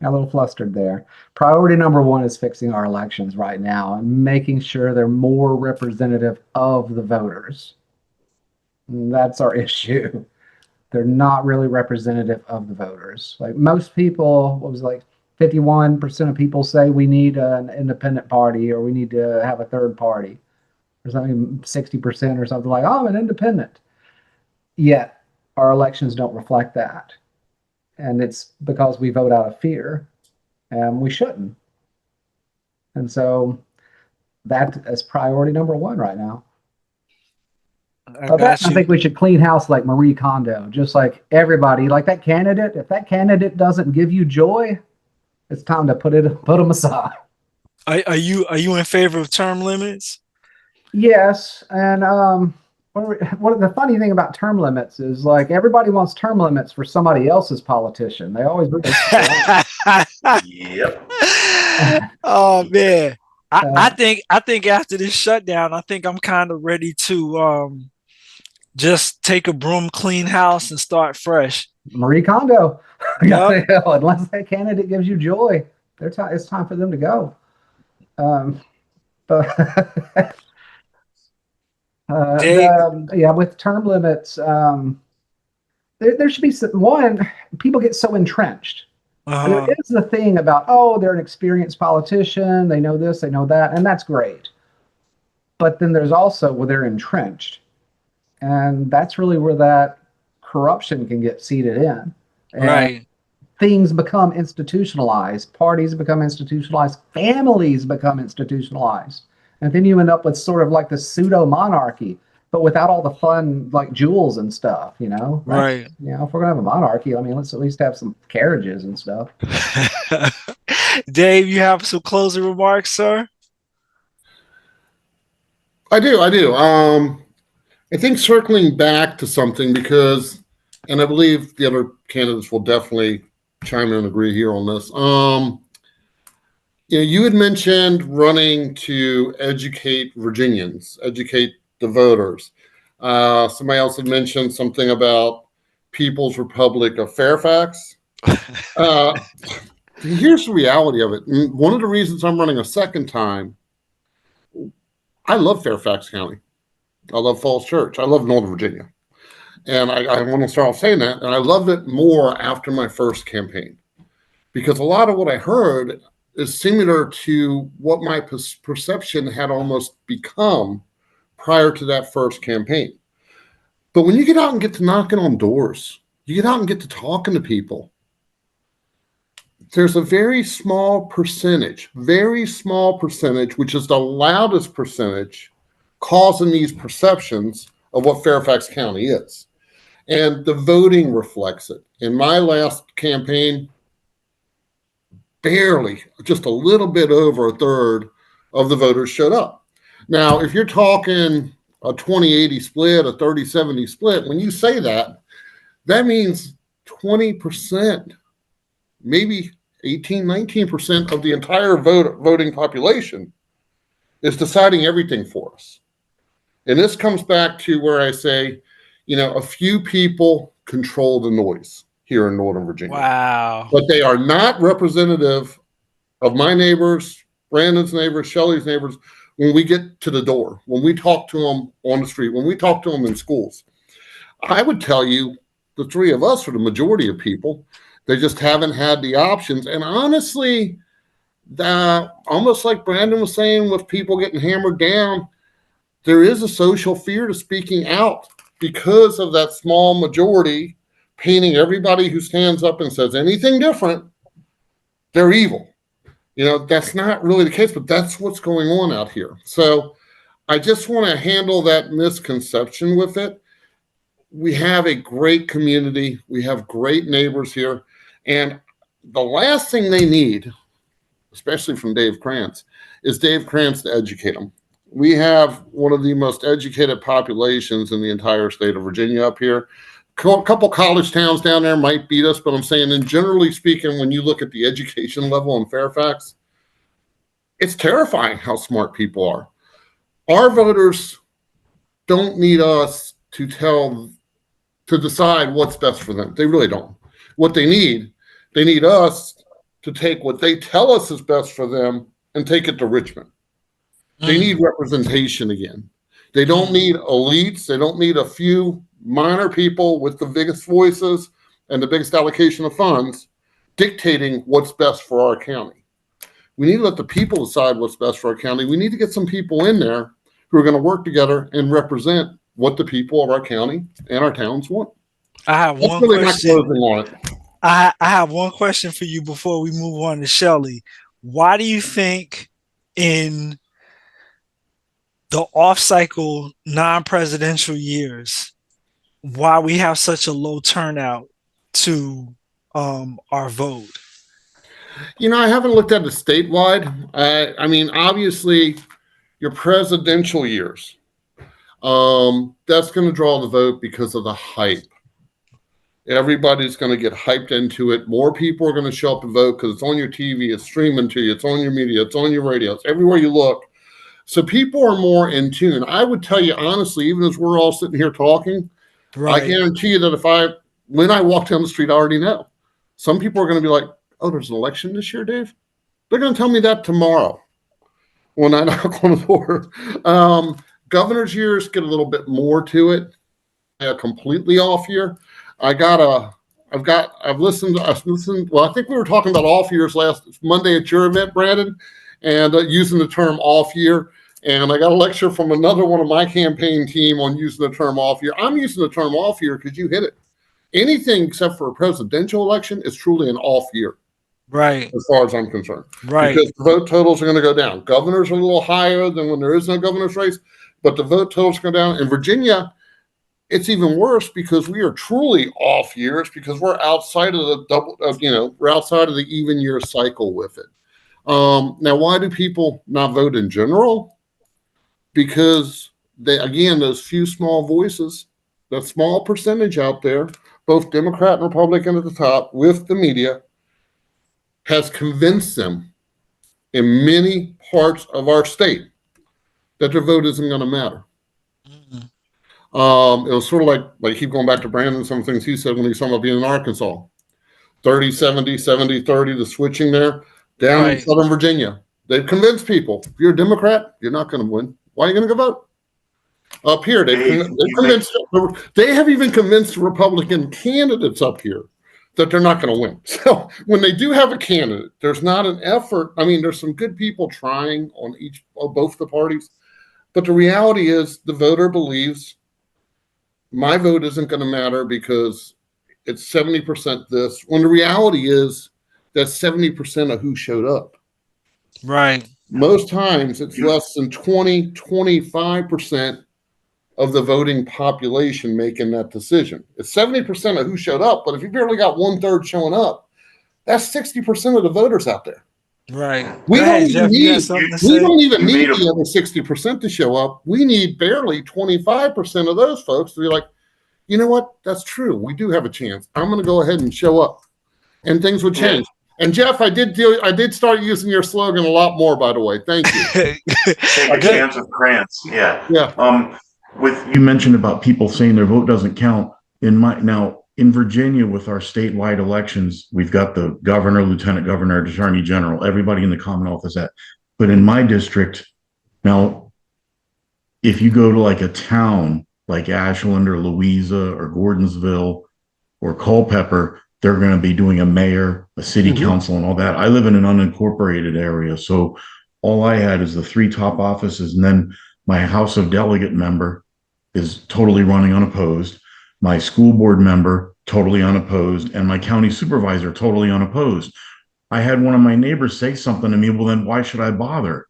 little flustered there. Priority number one is fixing our elections right now and making sure they're more representative of the voters. And that's our issue. They're not really representative of the voters. Like most people, what was it, like 51% of people say we need an independent party or we need to have a third party or something, 60% or something like, oh, I'm an independent. Yet our elections don't reflect that. And it's because we vote out of fear, and we shouldn't. And so that is priority number one right now. I think we should clean house like Marie Kondo, just like everybody, like that candidate. If that candidate doesn't give you joy, it's time to put them aside. Are you in favor of term limits? Yes, and one of the funny thing about term limits is like everybody wants term limits for somebody else's politician. They always do. Yep. Oh man, I think after this shutdown, I think I'm kind of ready to just take a broom, clean house, and start fresh. Marie Kondo. Yep. Unless that candidate gives you joy, it's time for them to go. But with term limits, there should be people get so entrenched. There is the thing about, they're an experienced politician, they know this, they know that, and that's great. But then there's also where they're entrenched. And that's really where that corruption can get seated in. And right. Things become institutionalized, parties become institutionalized, families become institutionalized. And then you end up with sort of like the pseudo monarchy, but without all the fun, like jewels and stuff, Right. If we're going to have a monarchy, let's at least have some carriages and stuff. Dave, you have some closing remarks, sir? I do. I think circling back to something and I believe the other candidates will definitely chime in and agree here on this. You had mentioned running to educate Virginians, educate the voters. Somebody else had mentioned something about People's Republic of Fairfax. Here's the reality of it. And one of the reasons I'm running a second time, I love Fairfax County. I love Falls Church. I love Northern Virginia. And I want to start off saying that. And I loved it more after my first campaign because a lot of what I heard is similar to what my perception had almost become prior to that first campaign. But when you get out and get to knocking on doors, you get out and get to talking to people, there's a very small percentage, which is the loudest percentage, causing these perceptions of what Fairfax County is. And the voting reflects it. In my last campaign, barely, just a little bit over a third of the voters showed up. Now, if you're talking a 20-80 split, a 30-70 split, when you say that, that means 20%, maybe 18-19% of the entire voting population is deciding everything for us. And this comes back to where I say, a few people control the noise here in Northern Virginia. Wow. But they are not representative of my neighbors, Brandon's neighbors, Shelly's neighbors, when we get to the door, when we talk to them on the street, when we talk to them in schools. I would tell you the three of us are the majority of people. They just haven't had the options. And honestly, almost like Brandon was saying with people getting hammered down, there is a social fear to speaking out because of that small majority painting everybody who stands up and says anything different, they're evil. That's not really the case, but that's what's going on out here. So I just want to handle that misconception with it. We have a great community. We have great neighbors here. And the last thing they need, especially from Dave Crance, is Dave Crance to educate them. We have one of the most educated populations in the entire state of Virginia up here. A couple college towns down there might beat us, but I'm saying, and generally speaking, when you look at the education level in Fairfax, it's terrifying how smart people are. Our voters don't need us to decide what's best for them. They really don't. What they need us to take what they tell us is best for them and take it to Richmond. They need representation again. They don't need elites. They don't need a few minor people with the biggest voices and the biggest allocation of funds dictating what's best for our county. We need to let the people decide what's best for our county. We need to get some people in there who are going to work together and represent what the people of our county and our towns want. I have one question. I have one question for you before we move on to Shelly. Why do you think in the off-cycle non-presidential years, why we have such a low turnout to our vote? You know, I haven't looked at it statewide. I mean, obviously, your presidential years, that's going to draw the vote because of the hype. Everybody's going to get hyped into it. More people are going to show up and vote because it's on your TV, it's streaming to you, it's on your media, it's on your radio, it's everywhere you look. So people are more in tune. I would tell you honestly, even as we're all sitting here talking, right, I guarantee you that when I walk down the street, I already know. Some people are going to be like, "Oh, there's an election this year, Dave?" They're going to tell me that tomorrow when I knock on the door. Governor's years get a little bit more to it. A completely off year. I've listened. Well, I think we were talking about off years last Monday at your event, Brandon, and using the term off year. And I got a lecture from another one of my campaign team on using the term off year. I'm using the term off year because you hit it. Anything except for a presidential election is truly an off year. Right. As far as I'm concerned. Right. Because the vote totals are going to go down. Governors are a little higher than when there is no governor's race, but the vote totals go down. In Virginia, it's even worse because we are truly off years because we're outside of we're outside of the even year cycle with it. Now, why do people not vote in general? Because those few small voices, that small percentage out there, both Democrat and Republican at the top with the media, has convinced them in many parts of our state that their vote isn't going to matter. It was sort of like keep going back to Brandon, some things he said when he was talking about being in Arkansas. 30-70, 70-30, the switching there. Down in Southern Virginia, they've convinced people, if you're a Democrat, you're not going to win. Why are you going to go vote? Up here, they have even convinced Republican candidates up here that they're not going to win. So when they do have a candidate, there's not an effort. I mean, there's some good people trying on both the parties, but the reality is the voter believes my vote isn't going to matter because it's 70% this, when the reality is that's 70% of who showed up. Right. Most times it's less than 20, 25% of the voting population making that decision. It's 70% of who showed up, but if you barely got 1/3 showing up, that's 60% of the voters out there. Right. We don't even need the other 60% to show up. We need barely 25% of those folks to be like, you know what? That's true. We do have a chance. I'm going to go ahead and show up, and things would change. And Jeff, I did start using your slogan a lot more, by the way. Thank you. Take a chance with Crance. Yeah. Yeah. With you mentioned about people saying their vote doesn't count. In Virginia, with our statewide elections, we've got the governor, lieutenant governor, attorney general. Everybody in the Commonwealth is that. But in my district, now, if you go to like a town like Ashland or Louisa or Gordonsville or Culpeper, they're going to be doing a mayor, a city council, and all that. I live in an unincorporated area, so all I had is the 3 top offices, and then my House of Delegate member is totally running unopposed. My school board member, totally unopposed, and my county supervisor, totally unopposed. I had one of my neighbors say something to me, well, then why should I bother?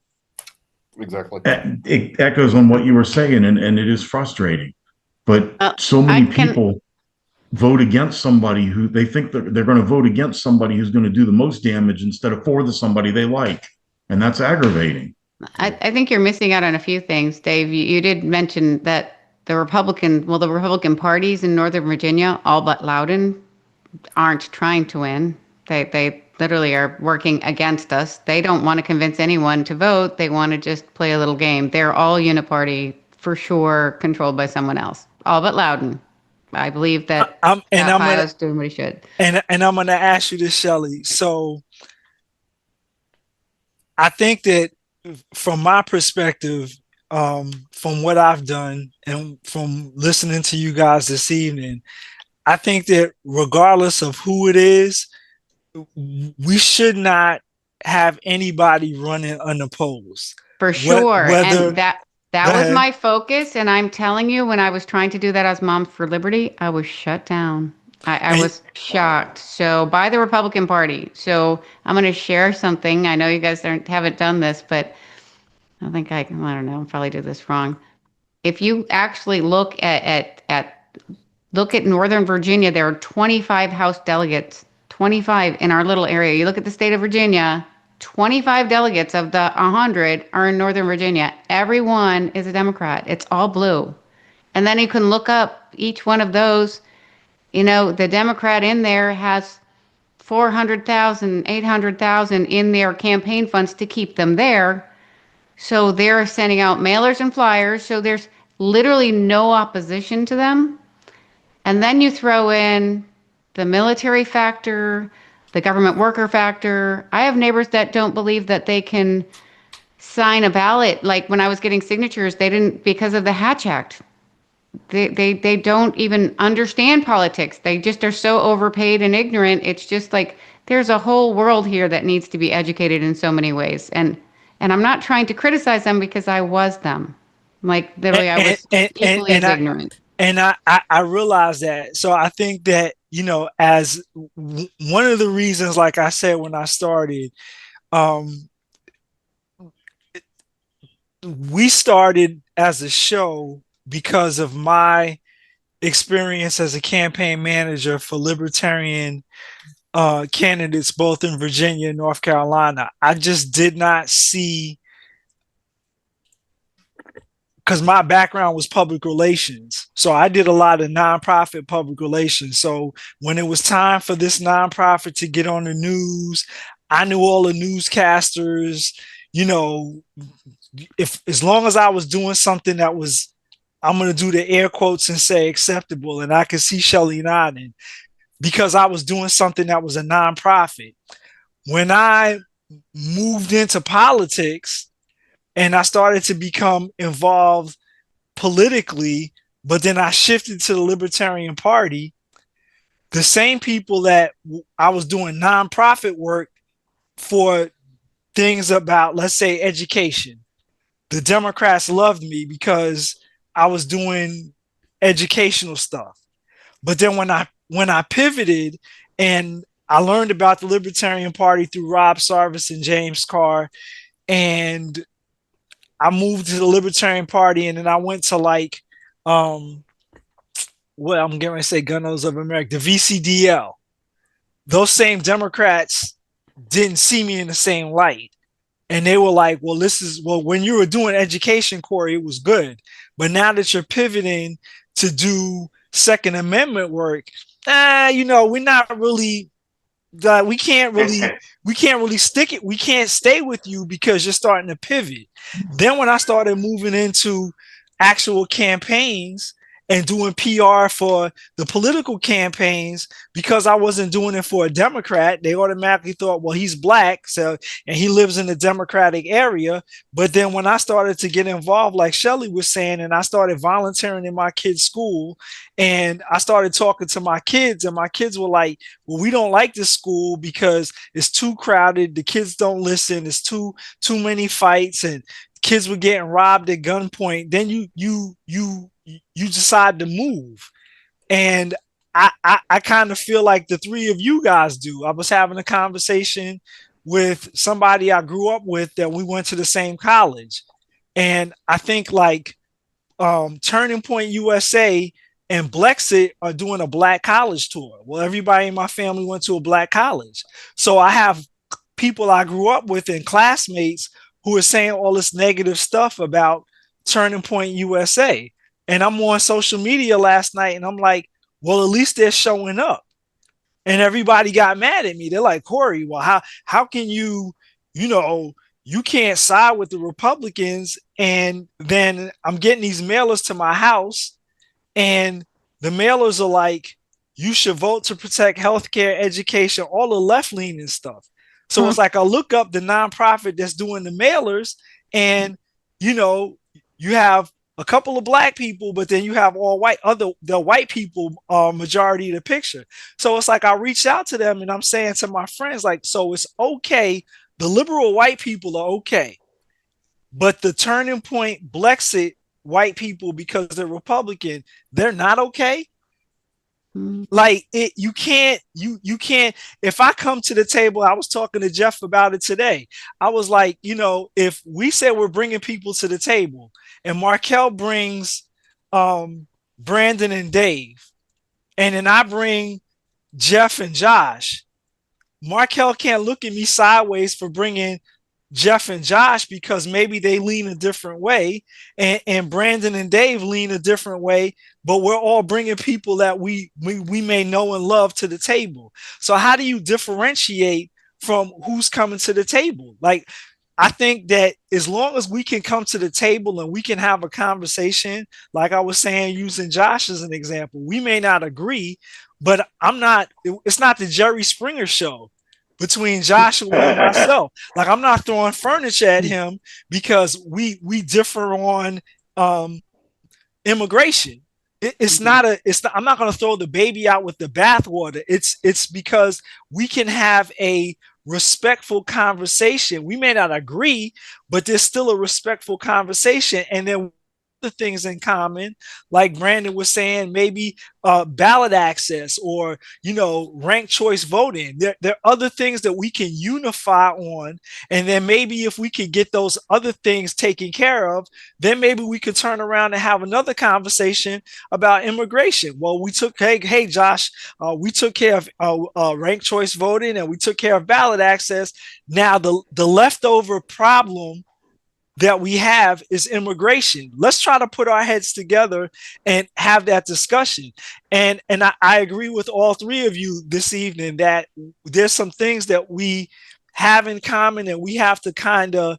Exactly. It echoes on what you were saying, and it is frustrating. But so many people. vote against somebody who they think they're going to vote against somebody who's going to do the most damage instead of for the somebody they like. And that's aggravating. I think you're missing out on a few things, Dave. You did mention that the Republican parties in Northern Virginia, all but Loudon, aren't trying to win. They literally are working against us. They don't want to convince anyone to vote. They want to just play a little game. They're all uniparty, for sure, controlled by someone else. All but Loudon. I believe that Ohio's doing what he should. And I'm going to ask you this, Shelly. So I think that from my perspective, from what I've done and from listening to you guys this evening, I think that regardless of who it is, we should not have anybody running unopposed. For sure. And that was my focus. And I'm telling you, when I was trying to do that as Moms for Liberty, I was shut down. I was shocked. So by the Republican Party. So I'm going to share something. I know you guys haven't done this, but I don't know, I probably did this wrong. If you actually look at Northern Virginia, there are 25 House delegates, 25 in our little area. You look at the state of Virginia, 25 delegates of the 100 are in Northern Virginia. Everyone is a Democrat. It's all blue. And then you can look up each one of those. You know, the Democrat in there has 400,000, 800,000 in their campaign funds to keep them there. So they're sending out mailers and flyers. So there's literally no opposition to them. And then you throw in the military factor, the government worker factor. I have neighbors that don't believe that they can sign a ballot. Like when I was getting signatures, they didn't, because of the Hatch Act. They don't even understand politics. They just are so overpaid and ignorant. It's just like there's a whole world here that needs to be educated in so many ways. And I'm not trying to criticize them because I was them. Like literally, I was equally as ignorant. And I realize that. So I think that, you know, as one of the reasons, like I said when I started, we started as a show because of my experience as a campaign manager for libertarian candidates both in Virginia and North Carolina. I just did not see, because my background was public relations. So I did a lot of nonprofit public relations. So when it was time for this nonprofit to get on the news, I knew all the newscasters, you know, as long as I was doing something that was, I'm going to do the air quotes and say acceptable. And I could see Shelly nodding because I was doing something that was a nonprofit. When I moved into politics, and I started to become involved politically, but then I shifted to the Libertarian Party. The same people that I was doing nonprofit work for things about, let's say, education. The Democrats loved me because I was doing educational stuff. But then when I pivoted and I learned about the Libertarian Party through Rob Sarvis and James Carr, and I moved to the Libertarian Party, and then I went to like, I'm getting ready to say Gun Owners of America, the VCDL. Those same Democrats didn't see me in the same light. And they were like, well, when you were doing education, Corey, it was good. But now that you're pivoting to do Second Amendment work, you know, we're not really, we can't really stick it. We can't stay with you because you're starting to pivot. Then when I started moving into actual campaigns and doing PR for the political campaigns, because I wasn't doing it for a Democrat, they automatically thought, well, he's black, so, and he lives in the Democratic area. But then when I started to get involved, like Shelly was saying, and I started volunteering in my kids' school, and I started talking to my kids, and my kids were like, well, we don't like this school because it's too crowded, the kids don't listen, it's too many fights, and kids were getting robbed at gunpoint. Then you decide to move. And I kind of feel like the three of you guys do. I was having a conversation with somebody I grew up with that we went to the same college. And I think like Turning Point USA and Blexit are doing a black college tour. Well, everybody in my family went to a black college. So I have people I grew up with and classmates who are saying all this negative stuff about Turning Point USA. And I'm on social media last night and I'm like, well, at least they're showing up. And everybody got mad at me. They're like, Corey, well, how can you can't side with the Republicans, and then I'm getting these mailers to my house, and the mailers are like, you should vote to protect healthcare, education, all the left-leaning stuff. So it's like I look up the nonprofit that's doing the mailers, and you have a couple of black people, but then you have all white, the white people are majority of the picture. So it's like I reached out to them and I'm saying to my friends, like, so it's okay. The liberal white people are okay, but the Turning Point Blexit white people, because they're Republican, they're not okay. Like you can't. If I come to the table, I was talking to Jeff about it today. I was like, if we say we're bringing people to the table, and Markel brings Brandon and Dave, and then I bring Jeff and Josh, Markel can't look at me sideways for bringing Jeff and Josh because maybe they lean a different way, and Brandon and Dave lean a different way, but we're all bringing people that we may know and love to the table. So how do you differentiate from who's coming to the table? Like, I think that as long as we can come to the table and we can have a conversation, like I was saying, using Josh as an example, we may not agree, but it's not the Jerry Springer show between Joshua and myself. Like, I'm not throwing furniture at him because we differ on immigration. I'm not going to throw the baby out with the bathwater. It's because we can have a respectful conversation. We may not agree, but there's still a respectful conversation. And then the things in common, like Brandon was saying, maybe ballot access or ranked choice voting. There are other things that we can unify on, and then maybe if we could get those other things taken care of, then maybe we could turn around and have another conversation about immigration. Well, hey Josh, we took care of ranked choice voting and we took care of ballot access. Now the leftover problem that we have is immigration. Let's try to put our heads together and have that discussion. And I agree with all three of you this evening that there's some things that we have in common, and we have to kind of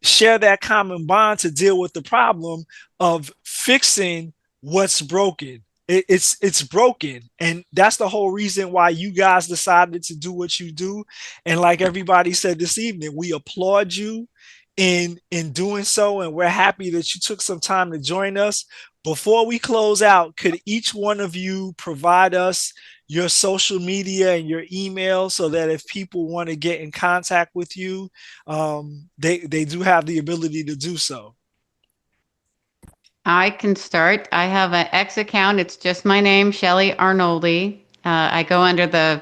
share that common bond to deal with the problem of fixing what's broken. It's broken, and that's the whole reason why you guys decided to do what you do. And like everybody said this evening, we applaud you in doing so, and we're happy that you took some time to join us. Before we close out, could each one of you provide us your social media and your email so that if people want to get in contact with you, they do have the ability to do so? I can start. I have an X account. It's just my name, Shelly Arnoldi. I go under the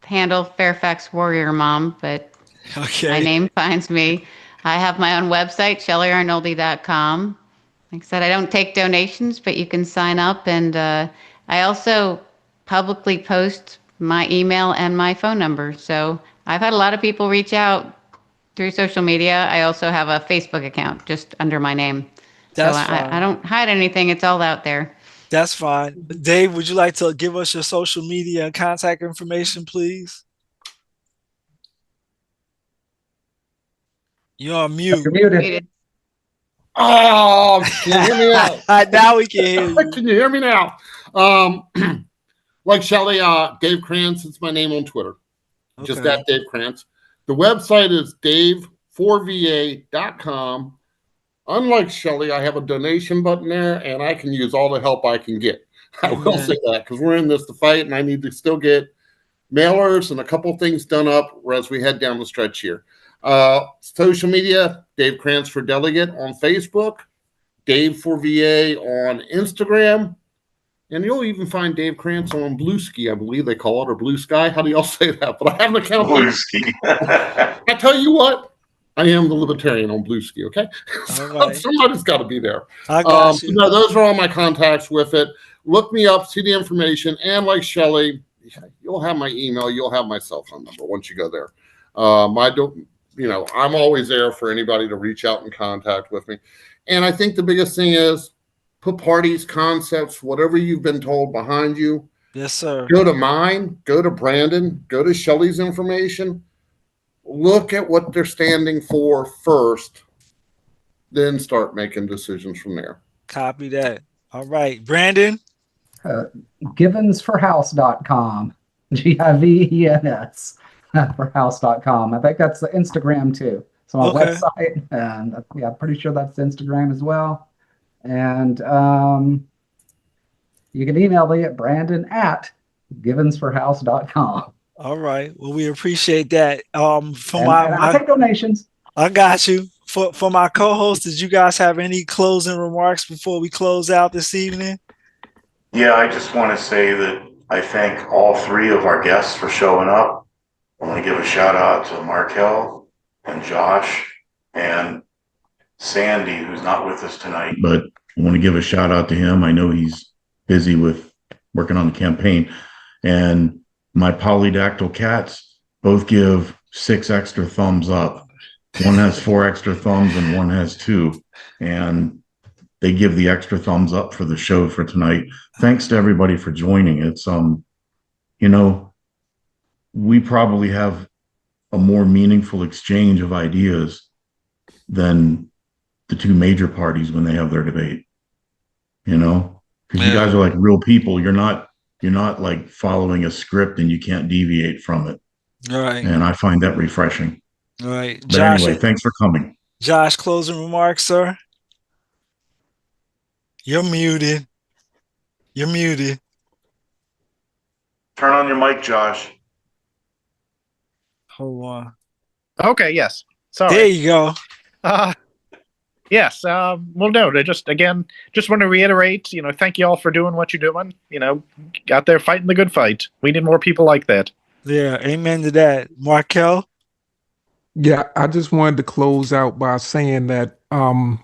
handle Fairfax Warrior Mom, but my name finds me. I have my own website, shellyarnoldi.com. Like I said, I don't take donations, but you can sign up. And I also publicly post my email and my phone number. So I've had a lot of people reach out through social media. I also have a Facebook account just under my name. That's so I don't hide anything. It's all out there. That's fine. Dave, would you like to give us your social media and contact information, please? You're on mute. You're muted. Oh, can you hear me now? Now we can hear you. Can you hear me now? Like Shelly, Dave Crance, it's my name on Twitter. Okay. Just that Dave Crance. The website is dave4va.com. Unlike Shelly, I have a donation button there, and I can use all the help I can get. I will say that because we're in this to fight, and I need to still get mailers and a couple things done up as we head down the stretch here. Social media, Dave Crance for Delegate on Facebook, Dave4VA on Instagram, and you'll even find Dave Crance on Bluesky, I believe they call it, or Blue Sky. How do y'all say that? But I have an account. Bluesky. I tell you what, I am the libertarian on Bluesky, okay? Right. Somebody's got to be there. I got you. No, those are all my contacts with it. look me up, see the information, and like Shelly, you'll have my email, you'll have my cell phone number once you go there. I don't, I'm always there for anybody to reach out and contact with me. And I think the biggest thing is put parties, concepts, whatever you've been told behind you. Yes, sir. Go to mine, go to Brandon, go to Shelly's information. Look at what they're standing for first, then start making decisions from there. Copy that. All right. Brandon? Givensforhouse.com. GIVENS for house.com. I think that's the Instagram too. It's my website, and I'm pretty sure that's Instagram as well. And you can email me at brandon@givensforhouse.com. All right. Well, we appreciate that. I take donations. I got you. For my co-host, did you guys have any closing remarks before we close out this evening? Yeah, I just want to say that I thank all three of our guests for showing up. I want to give a shout out to Markel and Josh and Sandy, who's not with us tonight, but I want to give a shout out to him. I know he's busy with working on the campaign. And my polydactyl cats both give 6 extra thumbs up. One has 4 extra thumbs and one has 2. And they give the extra thumbs up for the show for tonight. Thanks to everybody for joining. It's, we probably have a more meaningful exchange of ideas than the 2 major parties when they have their debate, because you guys are like real people. You're not like following a script and you can't deviate from it. All right. And I find that refreshing. All right. But Josh, anyway, thanks for coming. Josh, closing remarks, sir? You're muted. You're muted. Turn on your mic, Josh. Hold on. Okay, yes. Sorry. There you go. Yes. Well, no, I just want to reiterate, thank you all for doing what you're doing. Out there fighting the good fight. We need more people like that. Yeah, amen to that. Markel? Yeah, I just wanted to close out by saying that I'm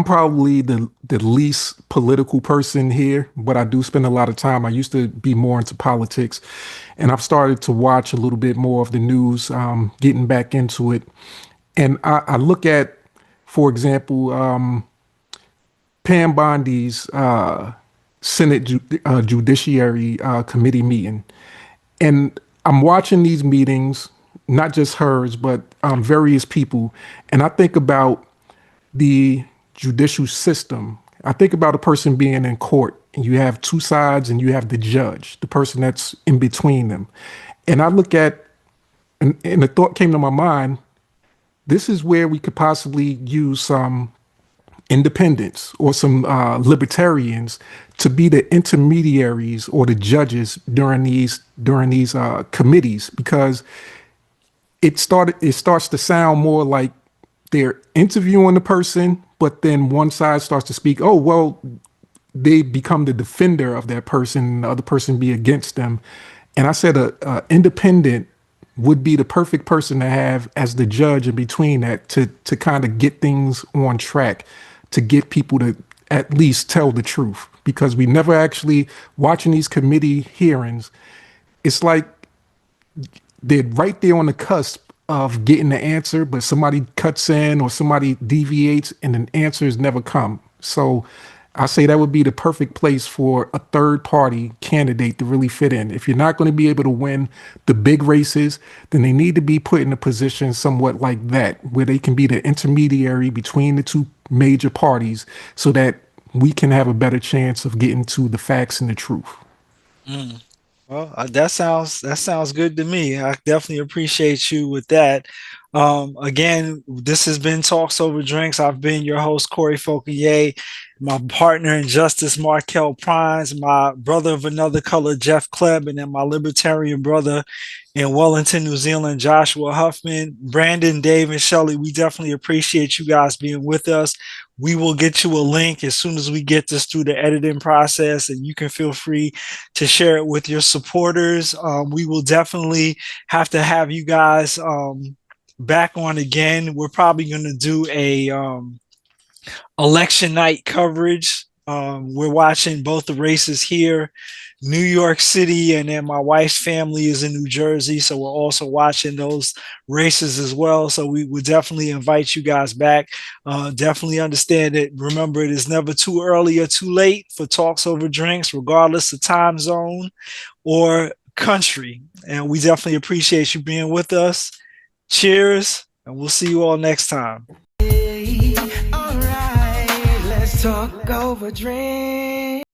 probably the least political person here, but I do spend a lot of time. I used to be more into politics, and I've started to watch a little bit more of the news, getting back into it. And I look at, for example, Pam Bondi's Senate Judiciary Committee meeting. And I'm watching these meetings, not just hers, but various people. And I think about the judicial system. I think about a person being in court, and you have 2 sides, and you have the judge, the person that's in between them. And I look at, and the thought came to my mind, this is where we could possibly use some independents or some libertarians to be the intermediaries or the judges during these committees, because it starts to sound more like they're interviewing the person, but then one side starts to speak, oh, well, they become the defender of that person, and the other person be against them. And I said a independent would be the perfect person to have as the judge in between that, to kind of get things on track, to get people to at least tell the truth, because we never actually, watching these committee hearings, it's like they're right there on the cusp of getting the answer, but somebody cuts in or somebody deviates and the answers never come. So I say that would be the perfect place for a third party candidate to really fit in. If you're not going to be able to win the big races, then they need to be put in a position somewhat like that, where they can be the intermediary between the 2 major parties, so that we can have a better chance of getting to the facts and the truth. Well, that sounds good to me. I definitely appreciate you with that. Again, this has been Talks Over Drinks. I've been your host, Corey Fauquier, my partner in justice, Markel Prines, my brother of another color, Jeff Klebb, and then my libertarian brother in Wellington, New Zealand, Joshua Huffman. Brandon, Dave, and Shelly, we definitely appreciate you guys being with us. We will get you a link as soon as we get this through the editing process, and you can feel free to share it with your supporters. We will definitely have to have you guys back on again. We're probably going to do a election night coverage We're watching both the races here, New York City, and then my wife's family is in New Jersey, so we're also watching those races as well. So we would definitely invite you guys back. Definitely understand it. Remember, it is never too early or too late for talks over drinks, regardless of time zone or country. And we definitely appreciate you being with us. Cheers, and we'll see you all next time. All right, let's talk over drink.